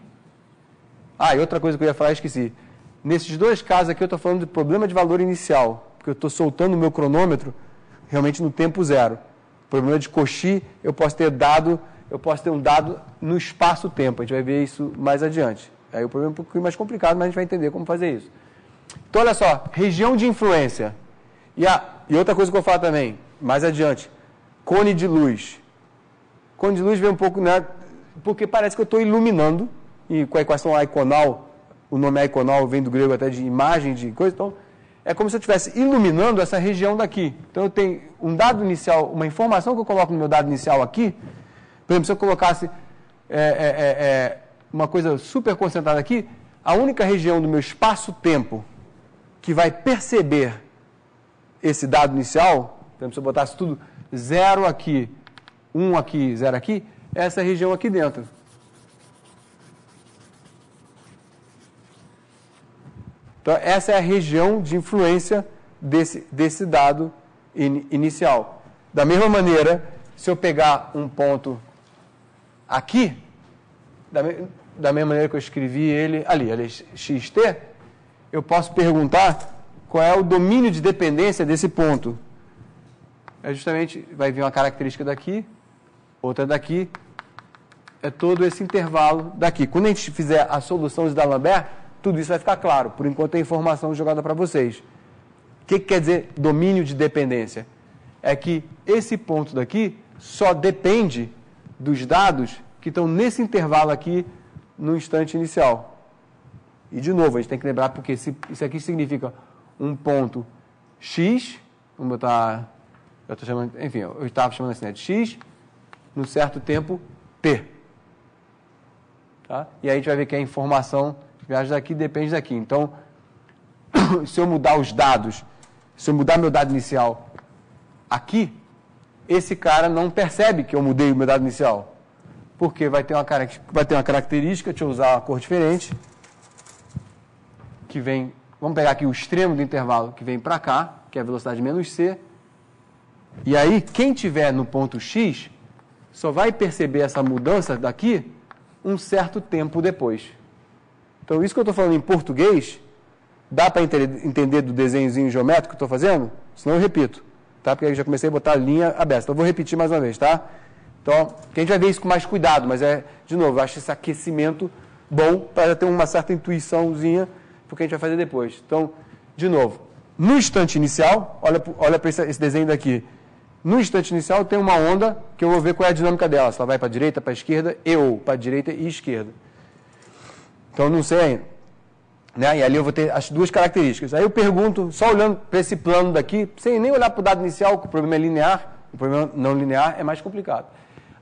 e outra coisa que eu ia falar, esqueci. Nesses dois casos aqui, eu estou falando de problema de valor inicial, porque eu estou soltando o meu cronômetro realmente no tempo zero. Problema de Cauchy, eu posso ter um dado no espaço-tempo. A gente vai ver isso mais adiante. Aí o problema é um pouquinho mais complicado, mas a gente vai entender como fazer isso. Então, olha só, região de influência. E outra coisa que eu vou falar também, mais adiante, cone de luz. Cone de luz vem um pouco, né, porque parece que eu estou iluminando, e com a equação aiconal, o nome aiconal vem do grego até de imagem, de coisa, então, é como se eu estivesse iluminando essa região daqui. Então, eu tenho um dado inicial, uma informação que eu coloco no meu dado inicial aqui. Por exemplo, se eu colocasse uma coisa super concentrada aqui, a única região do meu espaço-tempo que vai perceber esse dado inicial, por exemplo, se eu botasse tudo 0 aqui, 1 aqui, 0 aqui, é essa região aqui dentro. Então, essa é a região de influência desse dado inicial. Da mesma maneira, se eu pegar um ponto aqui, da mesma maneira que eu escrevi ele ali xt, eu posso perguntar qual é o domínio de dependência desse ponto. Justamente, vai vir uma característica daqui, outra daqui, é todo esse intervalo daqui. Quando a gente fizer a solução de D'Alembert, tudo isso vai ficar claro. Por enquanto, é informação jogada para vocês. O que quer dizer domínio de dependência? É que esse ponto daqui só depende dos dados que estão nesse intervalo aqui no instante inicial. E, de novo, a gente tem que lembrar porque isso aqui significa um ponto x, vamos botar, eu estou chamando, enfim, eu estava chamando assim, né, de x, num certo tempo t. Tá? E aí a gente vai ver que a informação viaja daqui depende daqui. Então, se eu mudar os dados, se eu mudar meu dado inicial aqui, esse cara não percebe que eu mudei o meu dado inicial. Porque vai ter uma característica, deixa eu usar uma cor diferente, que vem, vamos pegar aqui o extremo do intervalo que vem para cá, que é a velocidade menos c, e aí quem tiver no ponto x só vai perceber essa mudança daqui um certo tempo depois. Então, isso que eu estou falando em português, dá para entender do desenhozinho geométrico que eu estou fazendo? Senão eu repito, tá? Porque eu já comecei a botar a linha aberta. Então, eu vou repetir mais uma vez, tá? Então, a gente vai ver isso com mais cuidado, mas de novo, eu acho esse aquecimento bom para ter uma certa intuiçãozinha para o que a gente vai fazer depois. Então, de novo, no instante inicial, olha para esse desenho daqui. No instante inicial tem uma onda que eu vou ver qual é a dinâmica dela. Se ela vai para a direita, para a esquerda, ou para a direita e esquerda. Então, não sei ainda. Né? E ali eu vou ter as duas características. Aí eu pergunto, só olhando para esse plano daqui, sem nem olhar para o dado inicial, que o problema é linear, o problema não linear é mais complicado.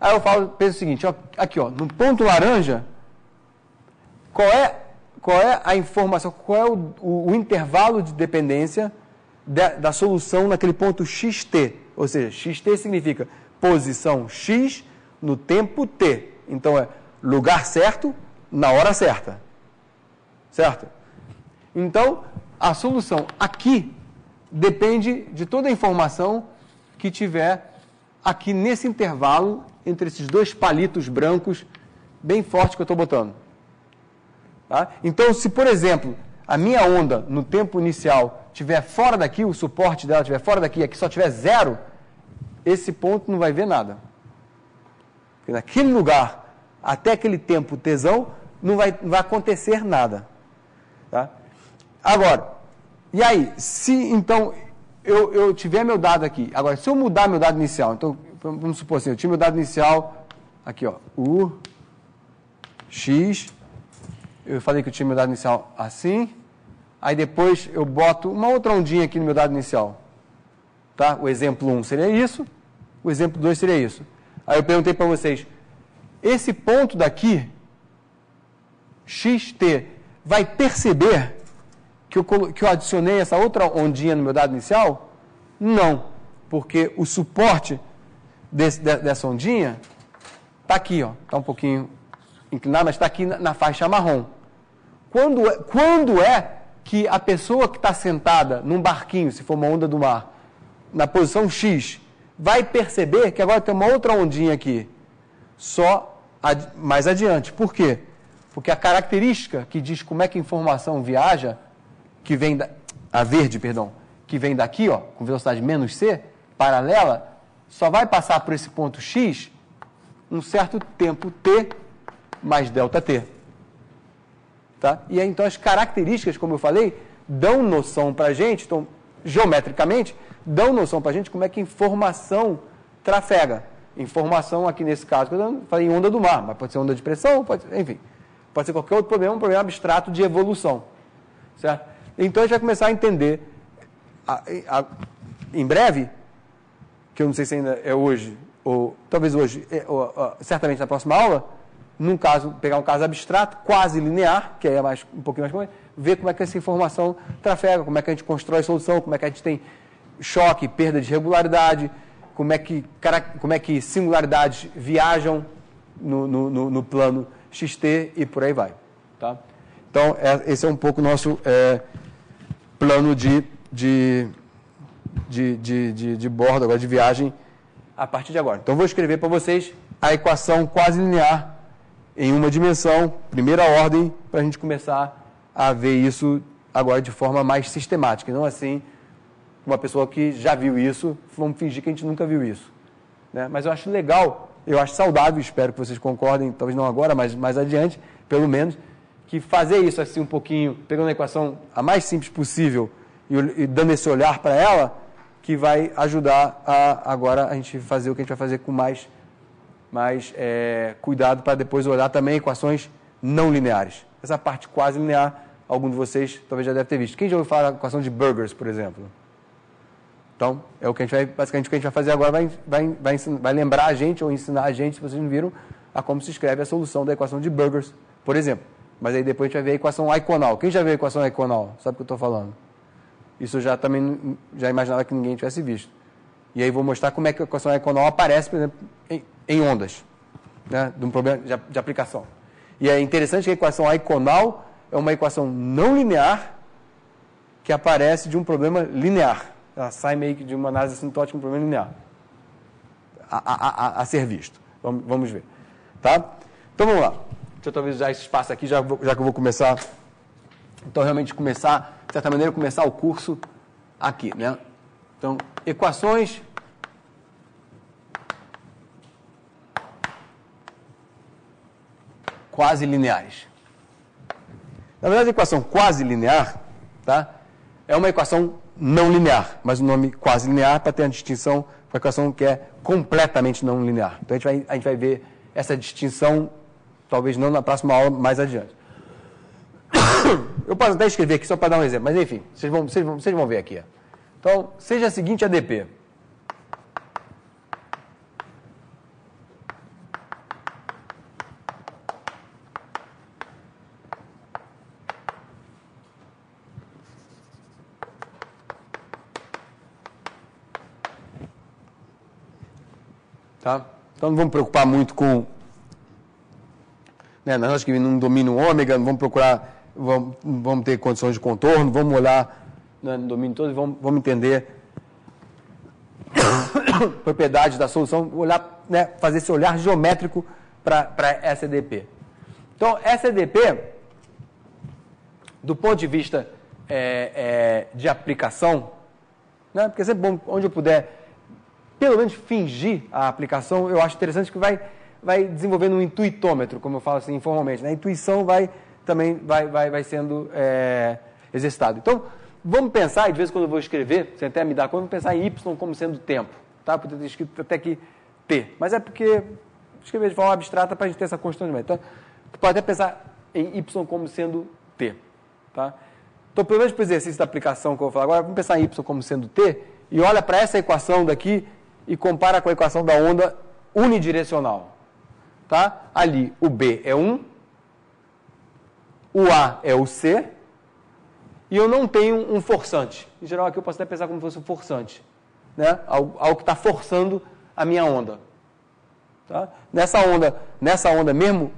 Aí eu penso o seguinte, ó, aqui, ó, no ponto laranja, qual é a informação, qual é o intervalo de dependência da solução naquele ponto xt? Ou seja, xt significa posição x no tempo t. Então, é lugar certo na hora certa. Certo? Então, a solução aqui depende de toda a informação que tiver aqui nesse intervalo entre esses dois palitos brancos bem fortes que eu estou botando. Tá? Então, se, por exemplo, a minha onda no tempo inicial estiver fora daqui, o suporte dela estiver fora daqui e aqui só tiver 0, esse ponto não vai ver nada. Porque naquele lugar, até aquele tempo tesão, não vai acontecer nada. Tá? Agora, e aí, se então eu tiver meu dado aqui, agora, se eu mudar meu dado inicial, então, vamos supor assim, eu tinha meu dado inicial, aqui ó, U, X, eu falei que eu tinha meu dado inicial assim, aí depois eu boto uma outra ondinha aqui no meu dado inicial. Tá? O exemplo 1 seria isso, o exemplo 2 seria isso. Aí eu perguntei para vocês, esse ponto daqui, xt, vai perceber que eu adicionei essa outra ondinha no meu dado inicial? Não, porque o suporte dessa ondinha está aqui, está um pouquinho inclinado, mas está aqui na faixa marrom. Quando é que a pessoa que está sentada num barquinho, se for uma onda do mar, na posição X, vai perceber que agora tem uma outra ondinha aqui, só mais adiante. Por quê? Porque a característica que diz como é que a informação viaja, que vem que vem daqui, ó, com velocidade menos c, paralela, só vai passar por esse ponto x um certo tempo t mais ΔT. Tá? E aí, então, as características, como eu falei, dão noção para a gente, então, geometricamente, dão noção para a gente como é que a informação trafega. Informação, aqui nesse caso, eu falei em onda do mar, mas pode ser onda de pressão, enfim, pode ser qualquer outro problema, um problema abstrato de evolução. Certo? Então, a gente vai começar a entender, em breve, que eu não sei se ainda é hoje, ou talvez hoje, certamente na próxima aula, pegar um caso abstrato, quase linear, que aí é um pouquinho mais comum, ver como é que essa informação trafega, como é que a gente constrói a solução, como é que a gente tem choque, perda de regularidade, como é que singularidades viajam no plano xt e por aí vai. Tá? Então, esse é um pouco o nosso plano de bordo, agora de viagem, a partir de agora. Então, vou escrever para vocês a equação quase linear em uma dimensão, primeira ordem, para a gente começar a ver isso agora de forma mais sistemática, e não assim, uma pessoa que já viu isso, vamos fingir que a gente nunca viu isso. Né? Mas eu acho legal, eu acho saudável, espero que vocês concordem, talvez não agora, mas mais adiante, pelo menos, que fazer isso assim um pouquinho, pegando a equação a mais simples possível e dando esse olhar para ela, que vai ajudar agora a gente fazer o que a gente vai fazer com mais cuidado, para depois olhar também equações não lineares. Essa parte quase linear, algum de vocês talvez já deve ter visto. Quem já ouviu falar da equação de Burgers, por exemplo? Então, é o que a gente vai, basicamente o que a gente vai fazer agora, vai lembrar a gente ou ensinar a gente, se vocês não viram, a como se escreve a solução da equação de Burgers, por exemplo. Mas aí depois a gente vai ver a equação iconal. Quem já viu a equação iconal? Sabe o que eu estou falando? Isso eu já imaginava que ninguém tivesse visto. E aí vou mostrar como é que a equação iconal aparece, por exemplo, em ondas, né, de um problema de aplicação. E é interessante que a equação iconal é uma equação não linear que aparece de um problema linear. Ela sai meio que de uma análise assintótica de um problema linear a ser visto. Vamos ver. Tá? Então vamos lá. Deixa eu talvez usar esse espaço aqui, já que eu vou começar. Então, realmente começar, de certa maneira, começar o curso aqui, né? Então, equações quase lineares. Na verdade, a equação quase linear, tá, é uma equação não linear, mas o nome quase linear para ter a distinção com a equação que é completamente não linear. Então, a gente vai ver essa distinção, talvez não na próxima aula, mais adiante. Eu posso até escrever aqui só para dar um exemplo, mas enfim, vocês vão ver aqui. Então, seja a seguinte ADP. Tá? Então, não vamos preocupar muito com... Né, nós que não dominam ômega, não vamos procurar... Vamos ter condições de contorno, vamos olhar, né, no domínio todo e vamos entender propriedades da solução, olhar, né, fazer esse olhar geométrico para essa EDP. Então, essa EDP, do ponto de vista de aplicação, né, porque é sempre bom, onde eu puder, pelo menos fingir a aplicação, eu acho interessante que vai desenvolvendo um intuitômetro, como eu falo assim informalmente. Né? A intuição também vai sendo exercitado. Então, vamos pensar, e de vez em quando eu vou escrever, você até me dá conta, vamos pensar em Y como sendo tempo. Tá? Podia ter escrito até aqui T. Mas é porque escrever de forma abstrata para a gente ter essa constante. Então, você pode até pensar em Y como sendo T. Tá? Então, pelo menos para o exercício da aplicação que eu vou falar agora, vamos pensar em Y como sendo T e olha para essa equação daqui e compara com a equação da onda unidirecional. Tá? Ali, o B é 1, o A é o C, e eu não tenho um forçante. Em geral, aqui eu posso até pensar como se fosse um forçante. Né? Algo que está forçando a minha onda. Tá? Nessa onda mesmo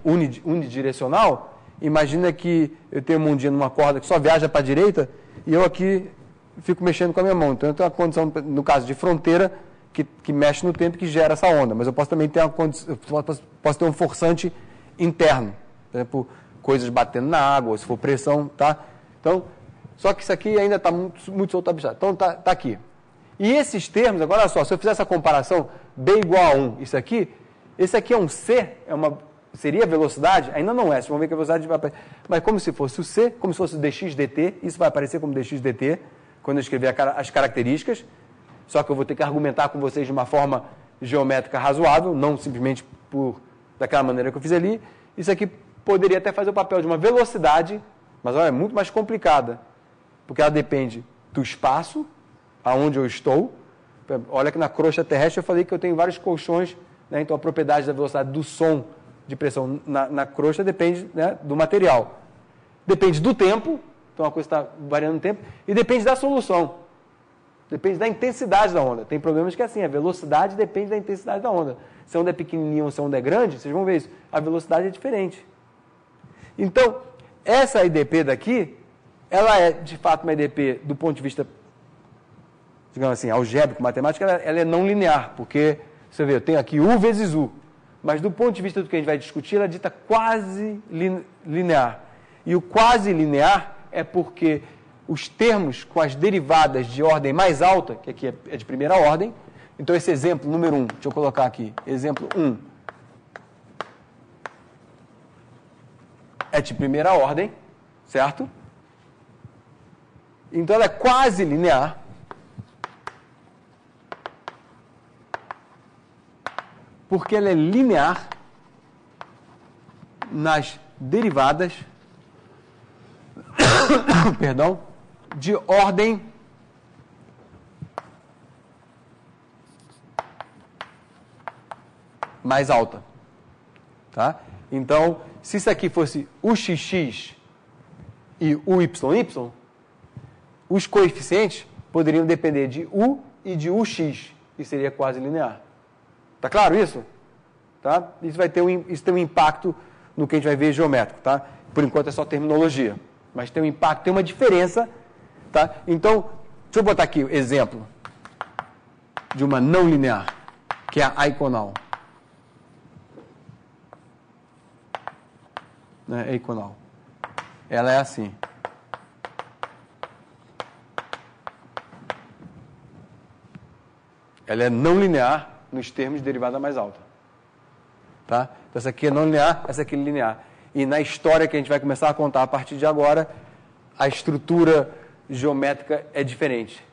unidirecional, imagina que eu tenho uma ondinha numa corda que só viaja para a direita, e eu aqui fico mexendo com a minha mão. Então, eu tenho uma condição, no caso de fronteira, que mexe no tempo que gera essa onda. Mas eu posso também ter posso ter um forçante interno. Por exemplo, coisas batendo na água, ou se for pressão, tá? Então, só que isso aqui ainda está muito solto abstrato. Então, tá aqui. E esses termos, agora olha só, se eu fizer essa comparação, B igual a 1, esse aqui é um C, seria velocidade? Ainda não é, vocês vão ver que a velocidade vai aparecer. Mas como se fosse o C, como se fosse o dx dt, isso vai aparecer como dx dt, quando eu escrever as características, só que eu vou ter que argumentar com vocês de uma forma geométrica razoável, não simplesmente daquela maneira que eu fiz ali. Isso aqui poderia até fazer o papel de uma velocidade, mas olha, é muito mais complicada, porque ela depende do espaço, aonde eu estou. Olha que na crosta terrestre eu falei que eu tenho vários colchões, né? Então a propriedade da velocidade do som de pressão na crosta depende, né, do material. Depende do tempo, então a coisa está variando no tempo, e depende da solução. Depende da intensidade da onda. Tem problemas que é assim, a velocidade depende da intensidade da onda. Se a onda é pequenininha ou se a onda é grande, vocês vão ver isso, a velocidade é diferente. Então, essa IDP daqui ela é, de fato, uma EDP do ponto de vista, digamos assim, algébrico, matemático, ela é não linear, porque, você vê, eu tenho aqui U vezes U, mas do ponto de vista do que a gente vai discutir, ela é dita quase linear. E o quase linear é porque os termos com as derivadas de ordem mais alta, que aqui é de primeira ordem, então esse exemplo, número 1, deixa eu colocar aqui, exemplo 1, é de primeira ordem, certo? Então ela é quase linear. Porque ela é linear nas derivadas perdão, de ordem mais alta. Tá? Então, se isso aqui fosse o xx e o yy, os coeficientes poderiam depender de u e de ux, e seria quase linear. Tá claro isso? Tá? Isso tem um impacto no que a gente vai ver geométrico, tá? Por enquanto é só terminologia, mas tem um impacto, tem uma diferença, tá? Então, deixa eu botar aqui o exemplo de uma não linear, que é a aiconal. Né? Aiconal. Ela é assim. Ela é não linear nos termos de derivada mais alta. Tá? Então, essa aqui é não linear, essa aqui é linear. E na história que a gente vai começar a contar a partir de agora, a estrutura geométrica é diferente.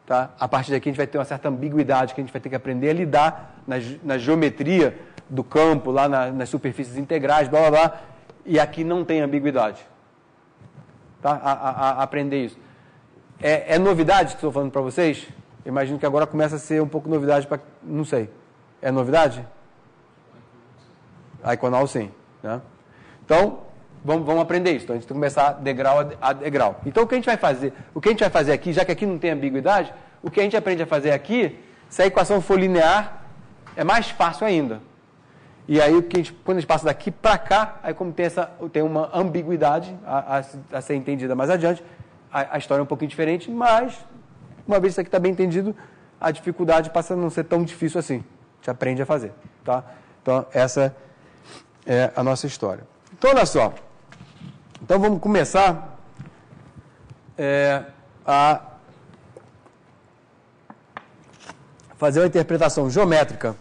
Tá? A partir daqui a gente vai ter uma certa ambiguidade que a gente vai ter que aprender a lidar na geometria do campo, lá nas superfícies integrais, blá, blá, blá. E aqui não tem ambiguidade. Tá? A aprender isso. É novidade que estou falando para vocês? Imagino que agora começa a ser um pouco novidade para... Não sei. É novidade? A Aiconal, sim. Né? Então, vamos aprender isso. Então, a gente tem que começar degrau a degrau. Então, o que a gente vai fazer? O que a gente vai fazer aqui, já que aqui não tem ambiguidade, o que a gente aprende a fazer aqui, se a equação for linear, é mais fácil ainda. E aí, quando a gente passa daqui para cá, aí como tem uma ambiguidade a ser entendida mais adiante, a história é um pouquinho diferente, mas... Uma vez isso aqui está bem entendido, a dificuldade passa a não ser tão difícil assim. A gente aprende a fazer. Tá? Então, essa é a nossa história. Então, olha só. Então, vamos começar a fazer uma interpretação geométrica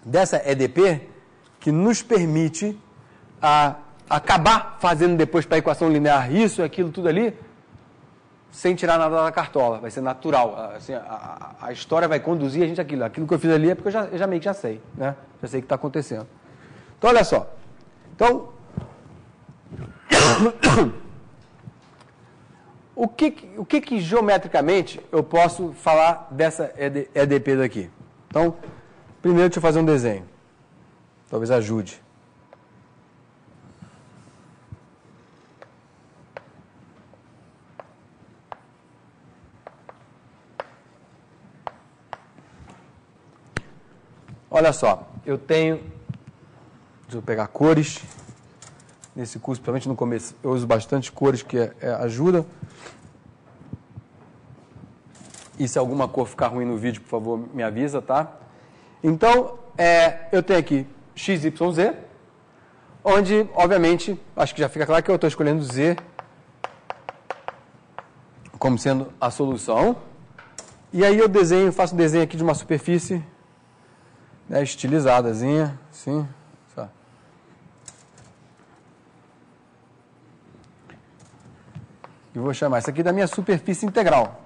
dessa EDP que nos permite acabar fazendo depois para a equação linear isso, aquilo, tudo ali, sem tirar nada da cartola, vai ser natural. Assim, a história vai conduzir a gente àquilo. Aquilo que eu fiz ali é porque eu já meio que já sei, né? Já sei o que está acontecendo. Então, olha só. Então, o que geometricamente eu posso falar dessa EDP daqui? Então, primeiro deixa eu fazer um desenho. Talvez ajude. Olha só, eu tenho... Deixa eu pegar cores. Nesse curso, principalmente no começo, eu uso bastante cores, que ajuda. E se alguma cor ficar ruim no vídeo, por favor, me avisa, tá? Então, eu tenho aqui x, y, z, onde, obviamente, acho que já fica claro que eu estou escolhendo z como sendo a solução. E aí eu faço um desenho aqui de uma superfície, né, estilizadazinha, assim, só. E vou chamar isso aqui da minha superfície integral.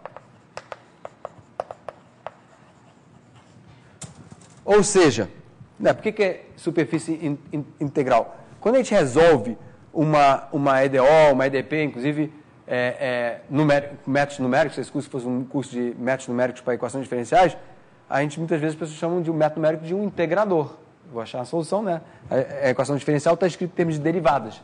Ou seja, né, por que é superfície integral? Quando a gente resolve uma EDO, uma EDP, inclusive métodos numéricos, se esse curso fosse um curso de métodos numéricos para equações diferenciais, a gente muitas vezes as pessoas chamam de um método numérico de um integrador. Vou achar a solução, né? A equação diferencial está escrita em termos de derivadas.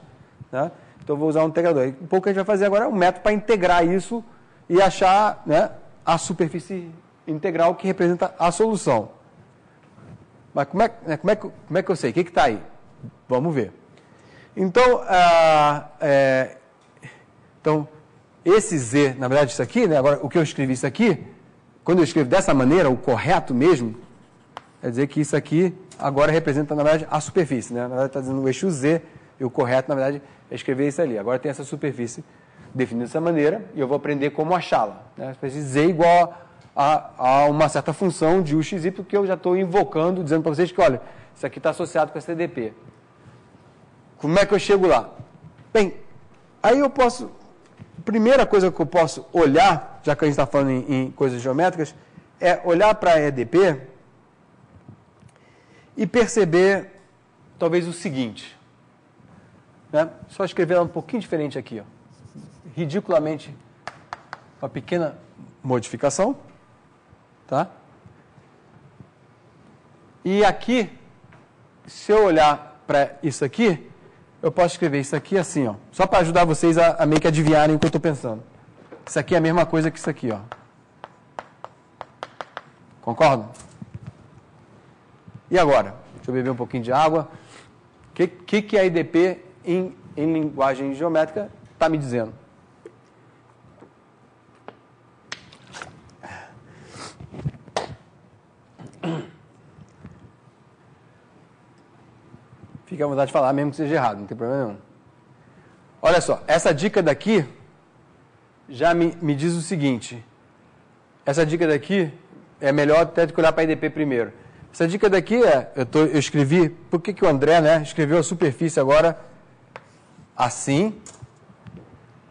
Né? Então, eu vou usar um integrador. E um pouco que a gente vai fazer agora é um método para integrar isso e achar, né, a superfície integral que representa a solução. Mas como é que eu sei? O que está aí? Vamos ver. Então, esse Z, na verdade isso aqui, né, agora o que eu escrevi isso aqui, quando eu escrevo dessa maneira, o correto mesmo, quer dizer que isso aqui agora representa, na verdade, a superfície, né? Na verdade está dizendo o eixo Z, e o correto, na verdade, é escrever isso ali. Agora tem essa superfície definida dessa maneira, e eu vou aprender como achá-la. Né? A superfície Z igual a uma certa função de UXY, que eu já estou invocando, dizendo para vocês que, olha, isso aqui está associado com essa EDP. Como é que eu chego lá? Bem, aí eu posso... Primeira coisa que eu posso olhar, já que a gente está falando em coisas geométricas, é olhar para a EDP e perceber, talvez, o seguinte. Né? Só escrever ela um pouquinho diferente aqui. Ó. Ridiculamente, uma pequena modificação. Tá? E aqui, se eu olhar para isso aqui, eu posso escrever isso aqui assim, ó, só para ajudar vocês a meio que adivinharem o que eu estou pensando. Isso aqui é a mesma coisa que isso aqui, ó. Concordam? E agora? Deixa eu beber um pouquinho de água. O que a IDP em linguagem geométrica está me dizendo? Fique à vontade de falar, mesmo que seja errado, não tem problema nenhum. Olha só, essa dica daqui já me diz o seguinte. Essa dica daqui é melhor até do que olhar para a IDP primeiro. Essa dica daqui eu escrevi, por que o André, né, escreveu a superfície agora assim.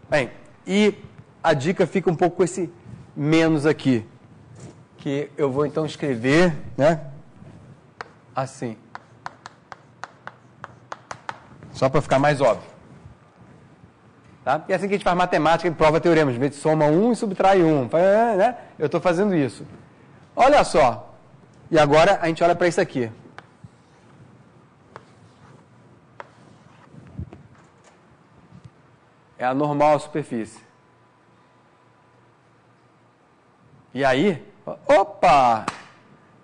Bem, e a dica fica um pouco com esse menos aqui, que eu vou então escrever, né, assim. Só para ficar mais óbvio. Tá? E é assim que a gente faz matemática e prova teoremas. A gente soma 1 e subtrai 1. Né? Eu estou fazendo isso. Olha só. E agora a gente olha para isso aqui. É a normal superfície. E aí, opa!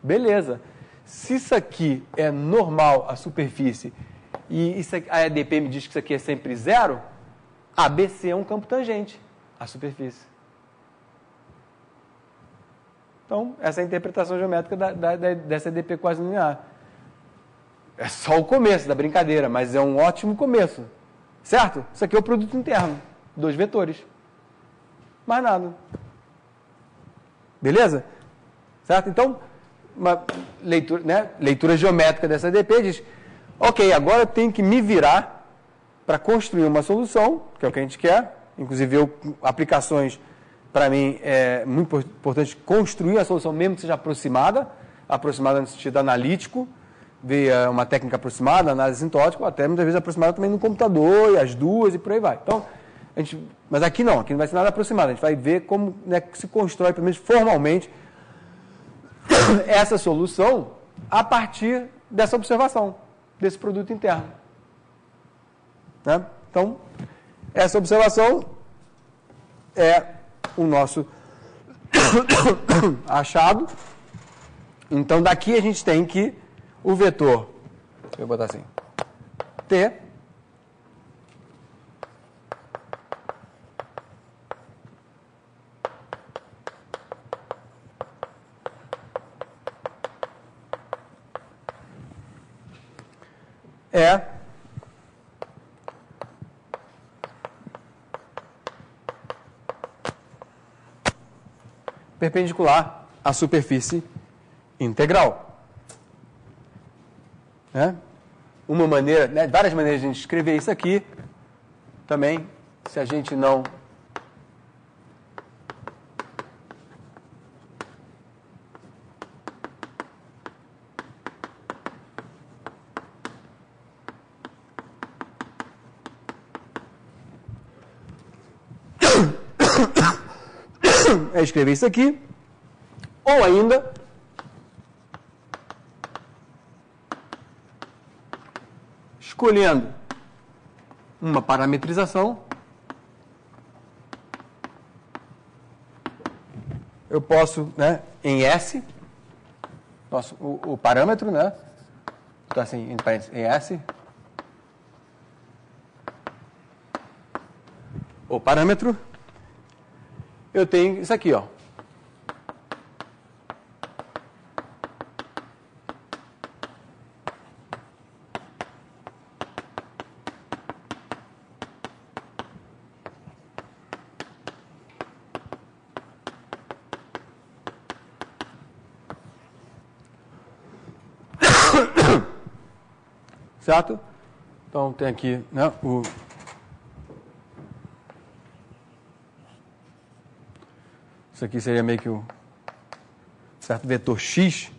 Beleza. Se isso aqui é normal a superfície e isso aqui, a EDP me diz que isso aqui é sempre zero, ABC é um campo tangente à superfície. Então, essa é a interpretação geométrica dessa EDP quase linear. É só o começo da brincadeira, mas é um ótimo começo. Certo? Isso aqui é o produto interno. 2 vetores. Mais nada. Beleza? Certo? Então, uma leitura, né, leitura geométrica dessa EDP diz, ok, agora eu tenho que me virar para construir uma solução, que é o que a gente quer. Inclusive, aplicações, para mim, é muito importante construir a solução, mesmo que seja aproximada no sentido analítico, via uma técnica aproximada, análise sintótica, ou até muitas vezes aproximada também no computador, e as duas, e por aí vai. Então, mas aqui não vai ser nada aproximado, a gente vai ver como, né, se constrói, pelo menos formalmente, essa solução a partir dessa observação, desse produto interno. Né? Então, essa observação é o nosso achado. Então, daqui a gente tem que o vetor, deixa eu botar assim, T, é perpendicular à superfície integral. Né? Uma maneira, né, várias maneiras de a gente escrever isso aqui, também, se a gente não escrever isso aqui, ou ainda escolhendo uma parametrização, eu posso, né, em S, o parâmetro, né, então assim, entre parênteses, em S, o parâmetro, eu tenho isso aqui, ó. Certo? Então, tem aqui, né, o isso aqui seria meio que um certo vetor X.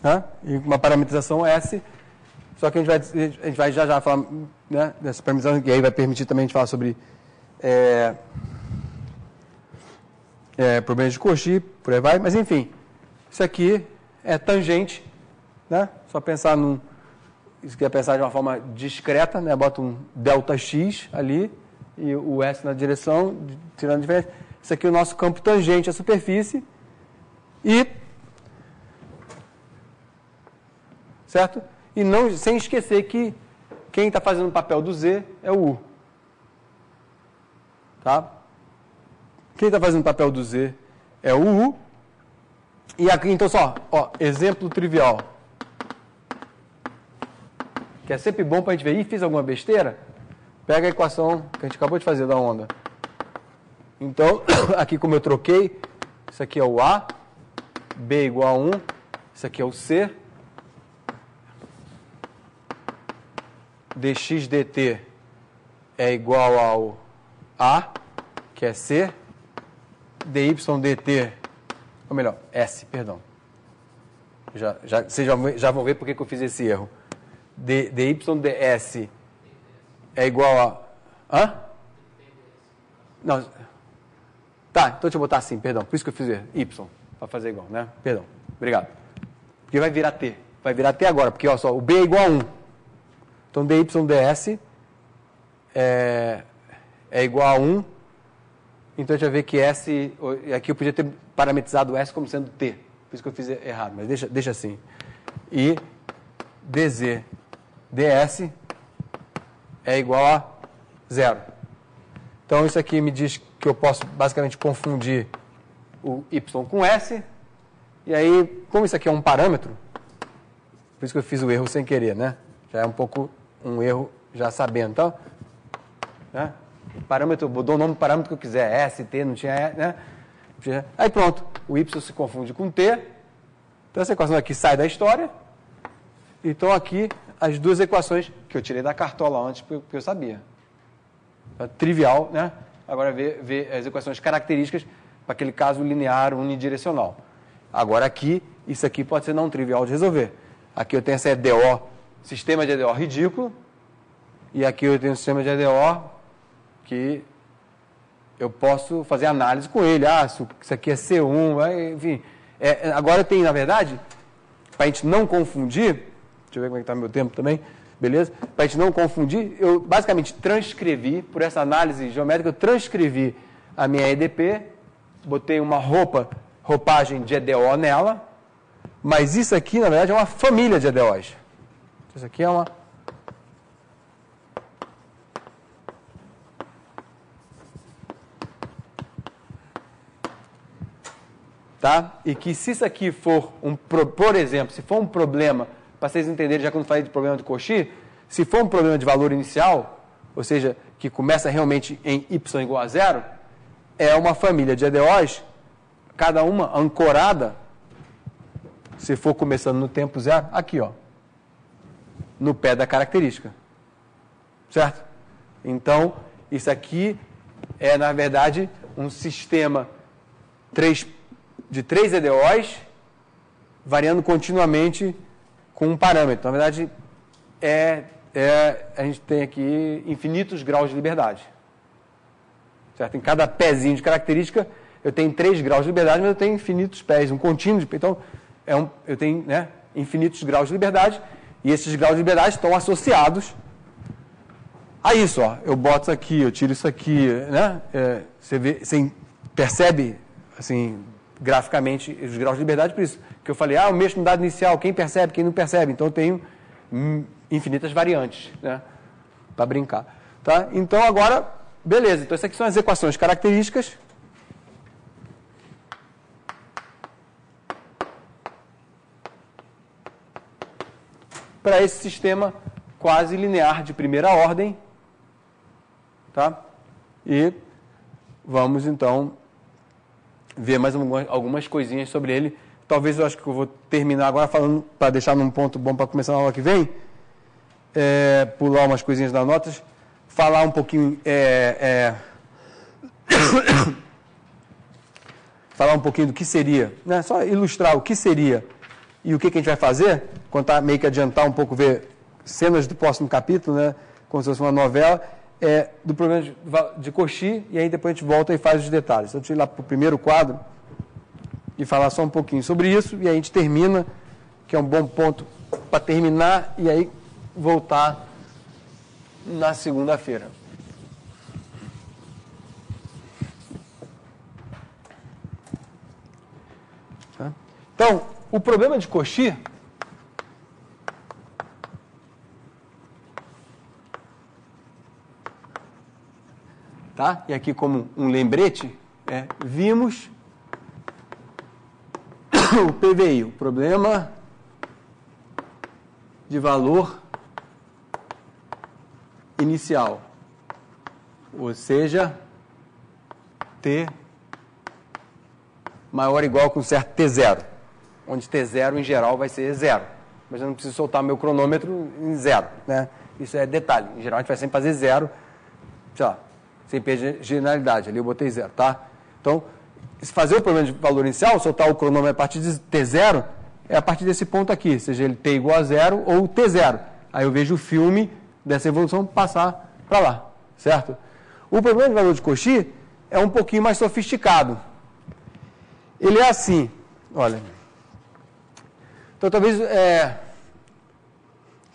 Né? E uma parametrização S. Só que a gente vai já falar, né, dessa parametrização, que aí vai permitir também a gente falar sobre problemas de Cauchy, por aí vai. Mas, enfim, isso aqui é tangente. Né? Só pensar num... Isso aqui é pensar de uma forma discreta, né? Bota um ΔX ali e o S na direção, tirando a diferença. Isso aqui é o nosso campo tangente à superfície. E... Certo? E não, sem esquecer que quem está fazendo o papel do Z é o U. Tá? Quem está fazendo o papel do Z é o U. E aqui, então, só, ó, exemplo trivial. Que é sempre bom para a gente ver, fiz alguma besteira? Pega a equação que a gente acabou de fazer da onda. Então, aqui como eu troquei, isso aqui é o A, B igual a 1, isso aqui é o C, dx dt é igual ao A, que é C, dy dt, ou melhor, S, perdão. Vocês já vão ver por que eu fiz esse erro. dy ds é igual a... Hã? Não. Tá, então deixa eu botar assim, perdão. Por isso que eu fiz y, para fazer igual, né? Perdão, obrigado. Porque vai virar t. Vai virar t agora, porque ó, só, o b é igual a 1. Então dy ds é igual a 1. Então a gente vai ver que S... Aqui eu podia ter parametrizado S como sendo t. Por isso que eu fiz errado, mas deixa assim. E dz ds é igual a 0. Então, isso aqui me diz que eu posso basicamente confundir o y com S. E aí, como isso aqui é um parâmetro, por isso que eu fiz o erro sem querer, né? Já é um pouco um erro já sabendo. Então, né? Parâmetro, eu dou o nome do parâmetro que eu quiser, S, T, não tinha, né? Aí pronto, o y se confunde com T. Então, essa equação aqui sai da história. Então, aqui, as duas equações que eu tirei da cartola antes, porque eu sabia. É trivial, né? Agora, ver as equações características para aquele caso linear unidirecional. Agora, aqui, isso aqui pode ser não trivial de resolver. Aqui eu tenho essa EDO, sistema de EDO ridículo, e aqui eu tenho um sistema de EDO que eu posso fazer análise com ele. Ah, isso aqui é C1, enfim. Agora eu tenho, na verdade, para a gente não confundir... Deixa eu ver como é que está meu tempo também. Beleza? Para a gente não confundir, eu basicamente transcrevi, por essa análise geométrica, eu transcrevi a minha EDP, botei uma roupagem de EDO nela, mas isso aqui, na verdade, é uma família de EDOs. Isso aqui é uma... Tá? E que se isso aqui for, por exemplo, se for um problema... Para vocês entenderem, já quando eu falei de problema de Cauchy, se for um problema de valor inicial, ou seja, que começa realmente em y igual a 0, é uma família de EDOs, cada uma ancorada, se for começando no tempo zero, aqui, ó, no pé da característica. Certo? Então, isso aqui é, na verdade, um sistema de 3 EDOs, variando continuamente com um parâmetro. Na verdade, a gente tem aqui infinitos graus de liberdade. Certo? Em cada pezinho de característica, eu tenho 3 graus de liberdade, mas eu tenho infinitos pés, um contínuo. Então, eu tenho, né, infinitos graus de liberdade, e esses graus de liberdade estão associados a isso. Ó. Eu boto isso aqui, eu tiro isso aqui. Né? Você percebe, assim, graficamente, os graus de liberdade, por isso que eu falei, o mesmo dado inicial, quem percebe, quem não percebe. Então, eu tenho infinitas variantes. Né? para brincar. Tá? Então, agora, beleza. Então, essas aqui são as equações características. Para esse sistema quase linear de primeira ordem. Tá? E vamos, então, ver mais algumas coisinhas sobre ele. Talvez eu acho que eu vou terminar agora falando, para deixar num ponto bom para começar na aula que vem, pular umas coisinhas das notas, falar um pouquinho, falar um pouquinho do que seria, né? Só ilustrar o que seria e o que a gente vai fazer, contar, meio que adiantar um pouco, ver cenas do próximo capítulo, né? Como se fosse uma novela, do problema de Cauchy, e aí depois a gente volta e faz os detalhes. Então, deixa eu ir lá para o primeiro quadro e falar só um pouquinho sobre isso, e aí a gente termina, que é um bom ponto para terminar, e aí voltar na segunda-feira. Tá? Então, o problema de Cauchy tá? E aqui como um lembrete, vimos o PVI, o problema de valor inicial, ou seja, T maior ou igual com certo T0, onde T0 em geral vai ser zero, mas eu não preciso soltar meu cronômetro em zero, né? Isso é detalhe, em geral a gente vai sempre fazer zero, sei lá, sem perder generalidade, ali eu botei zero, tá? Então, se fazer o problema de valor inicial, soltar o cronômetro a partir de T0, é a partir desse ponto aqui, seja ele T igual a zero ou T0. Aí eu vejo o filme dessa evolução passar para lá, certo? O problema de valor de Cauchy é um pouquinho mais sofisticado. Ele é assim, olha. Então, talvez, deixa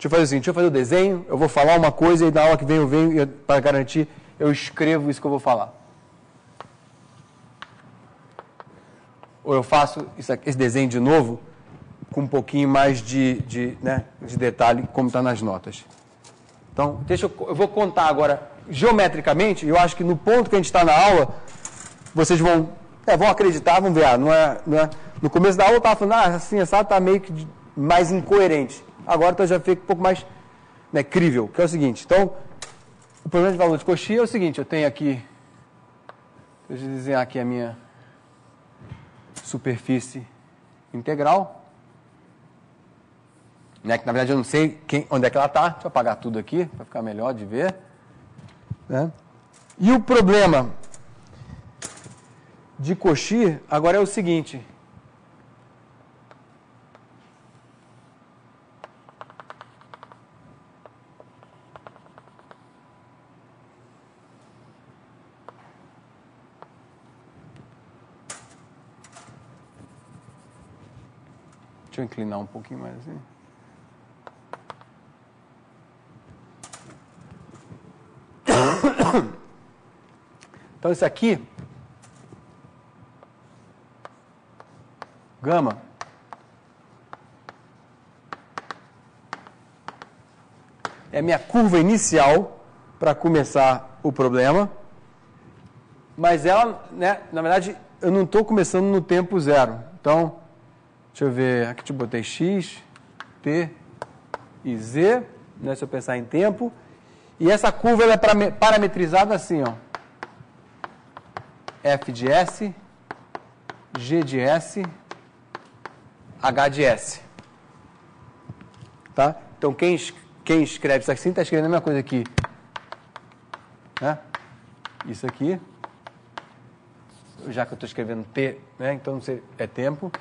eu fazer o seguinte, deixa eu fazer o desenho, eu vou falar uma coisa e na aula que vem eu venho, para garantir, eu escrevo isso que eu vou falar. Ou eu faço esse desenho de novo, com um pouquinho mais de detalhe, como está nas notas. Então, eu vou contar agora, geometricamente, eu acho que no ponto que a gente está na aula, vocês vão acreditar, vão ver, não é. No começo da aula eu estava falando, assim, essa está meio que mais incoerente. Agora então já fica um pouco mais crível, que é o seguinte, então, o problema de valor de Cauchy é o seguinte, eu tenho aqui, deixa eu desenhar aqui a minha superfície integral, que na verdade eu não sei onde é que ela está, deixa eu apagar tudo aqui, para ficar melhor de ver. Né? E o problema de Cauchy agora é o seguinte, deixa eu inclinar um pouquinho mais assim. Então, isso aqui, gama, é a minha curva inicial para começar o problema, mas ela, na verdade, eu não estou começando no tempo zero. Então, deixa eu ver, aqui eu botei X, T e Z, se eu pensar em tempo. E essa curva ela é parametrizada assim, ó. F de S, G de S, H de S. Tá? Então, quem escreve isso assim, está escrevendo a mesma coisa aqui. Né? Isso aqui. Já que eu estou escrevendo T, então é tempo.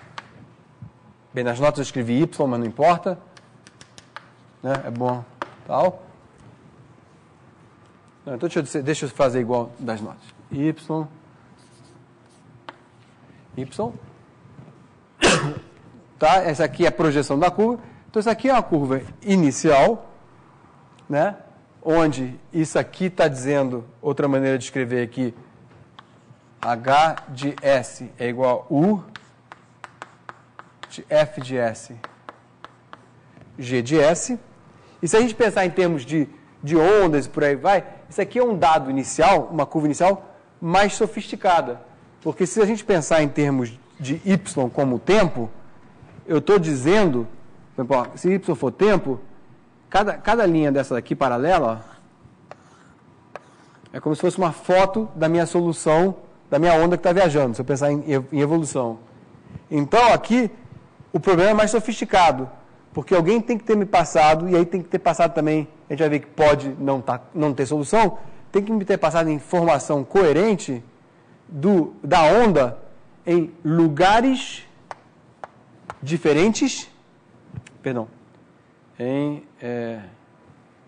Bem, nas notas eu escrevi Y, mas não importa. É bom. Tal. Não, então deixa eu fazer igual das notas. Y. Tá? Essa aqui é a projeção da curva. Então, essa aqui é uma curva inicial, onde isso aqui está dizendo, outra maneira de escrever aqui, H de S é igual a U de F de S, G de S. E se a gente pensar em termos de de ondas e por aí vai, isso aqui é um dado inicial, uma curva inicial mais sofisticada. Porque se a gente pensar em termos de y como tempo, eu estou dizendo, por exemplo, se y for tempo, cada linha dessa daqui paralela, ó, é como se fosse uma foto da minha solução, da minha onda que está viajando, se eu pensar em evolução. Então, aqui, o problema é mais sofisticado, porque alguém tem que ter me passado, e aí tem que ter passado também, a gente vai ver que pode não ter solução, tem que me ter passado informação coerente da onda em lugares diferentes, perdão,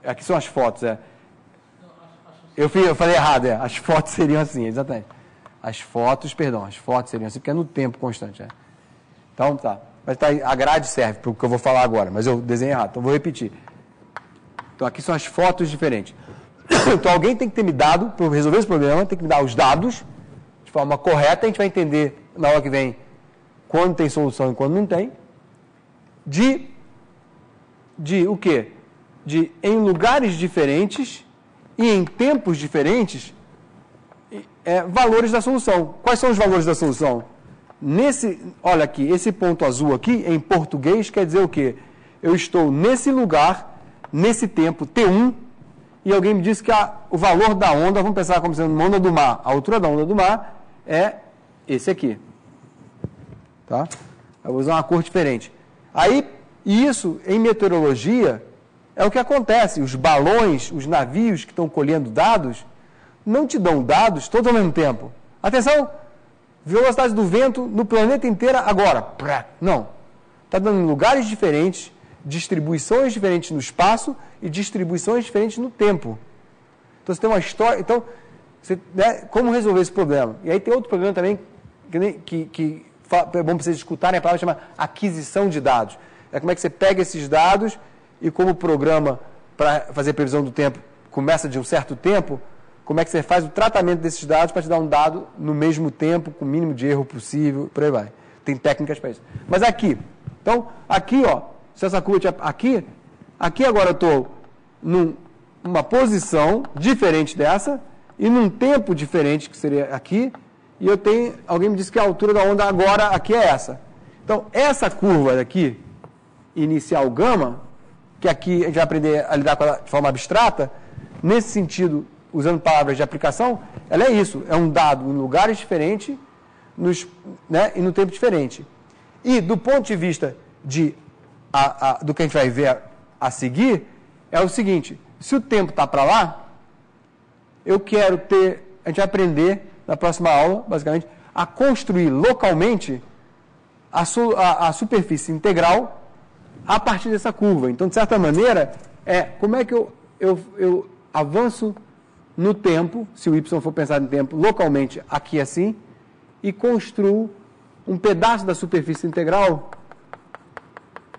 aqui são as fotos, eu falei errado, as fotos seriam assim, exatamente. As fotos seriam assim, porque é no tempo constante. Então, tá. Mas a grade serve para o que eu vou falar agora, mas eu desenhei errado, então vou repetir. Então, aqui são as fotos diferentes. Então, alguém tem que ter me dado, para resolver esse problema, tem que me dar os dados de forma correta, a gente vai entender na hora que vem quando tem solução e quando não tem. De o quê? De em lugares diferentes e em tempos diferentes, valores da solução. Quais são os valores da solução? Olha aqui, esse ponto azul aqui, em português, quer dizer o quê? Eu estou nesse lugar, nesse tempo, T1, e alguém me disse que o valor da onda, vamos pensar como sendo uma onda do mar, a altura da onda do mar é esse aqui. Tá? Eu vou usar uma cor diferente. Aí, isso, em meteorologia, é o que acontece. Os balões, os navios que estão colhendo dados, não te dão dados todos ao mesmo tempo. Atenção! Velocidade do vento no planeta inteiro agora. Não. Está dando em lugares diferentes, distribuições diferentes no espaço e distribuições diferentes no tempo. Então, você tem uma história... Então, como resolver esse problema? E aí tem outro problema também que é bom para vocês escutarem, a palavra chama aquisição de dados. É como é que você pega esses dados e como o programa para fazer previsão do tempo começa de um certo tempo, como é que você faz o tratamento desses dados para te dar um dado no mesmo tempo, com o mínimo de erro possível, por aí vai. Tem técnicas para isso. Mas aqui, então, aqui, ó, se essa curva tiver aqui agora eu estou numa posição diferente dessa e num tempo diferente, que seria aqui, e alguém me disse que a altura da onda agora aqui é essa. Então, essa curva daqui, inicial gama, que aqui a gente vai aprender a lidar com ela de forma abstrata, nesse sentido, usando palavras de aplicação, ela é isso, é um dado em lugares diferentes e no tempo diferente. E do ponto de vista do que a gente vai ver a seguir, é o seguinte, se o tempo está para lá, eu quero a gente vai aprender na próxima aula, basicamente, a construir localmente a superfície integral a partir dessa curva. Então, de certa maneira, como é que eu avanço no tempo, se o y for pensado em tempo, localmente aqui assim, e construo um pedaço da superfície integral,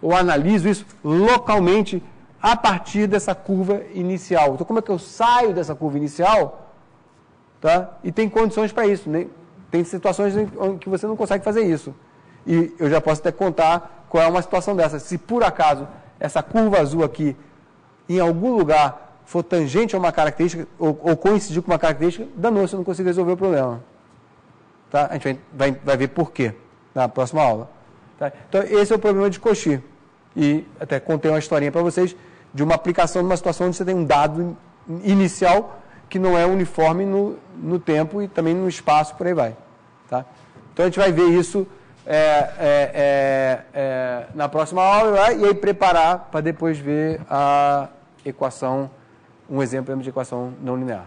ou analiso isso localmente a partir dessa curva inicial. Então, como é que eu saio dessa curva inicial? Tá? E tem condições para isso. Né? Tem situações em que você não consegue fazer isso. E eu já posso até contar qual é uma situação dessa. Se por acaso essa curva azul aqui, em algum lugar, for tangente a uma característica, ou coincidir com uma característica, danou-se, eu não consigo resolver o problema. Tá? A gente vai ver por quê na próxima aula. Tá? Então, esse é o problema de Cauchy. E até contei uma historinha para vocês de uma aplicação numa situação onde você tem um dado inicial que não é uniforme no tempo e também no espaço, por aí vai. Tá? Então, a gente vai ver isso na próxima aula e aí preparar para depois ver a equação, um exemplo de equação não linear.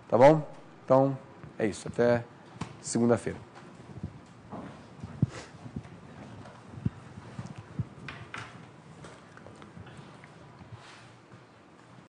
Tá bom? Então, é isso. Até segunda-feira.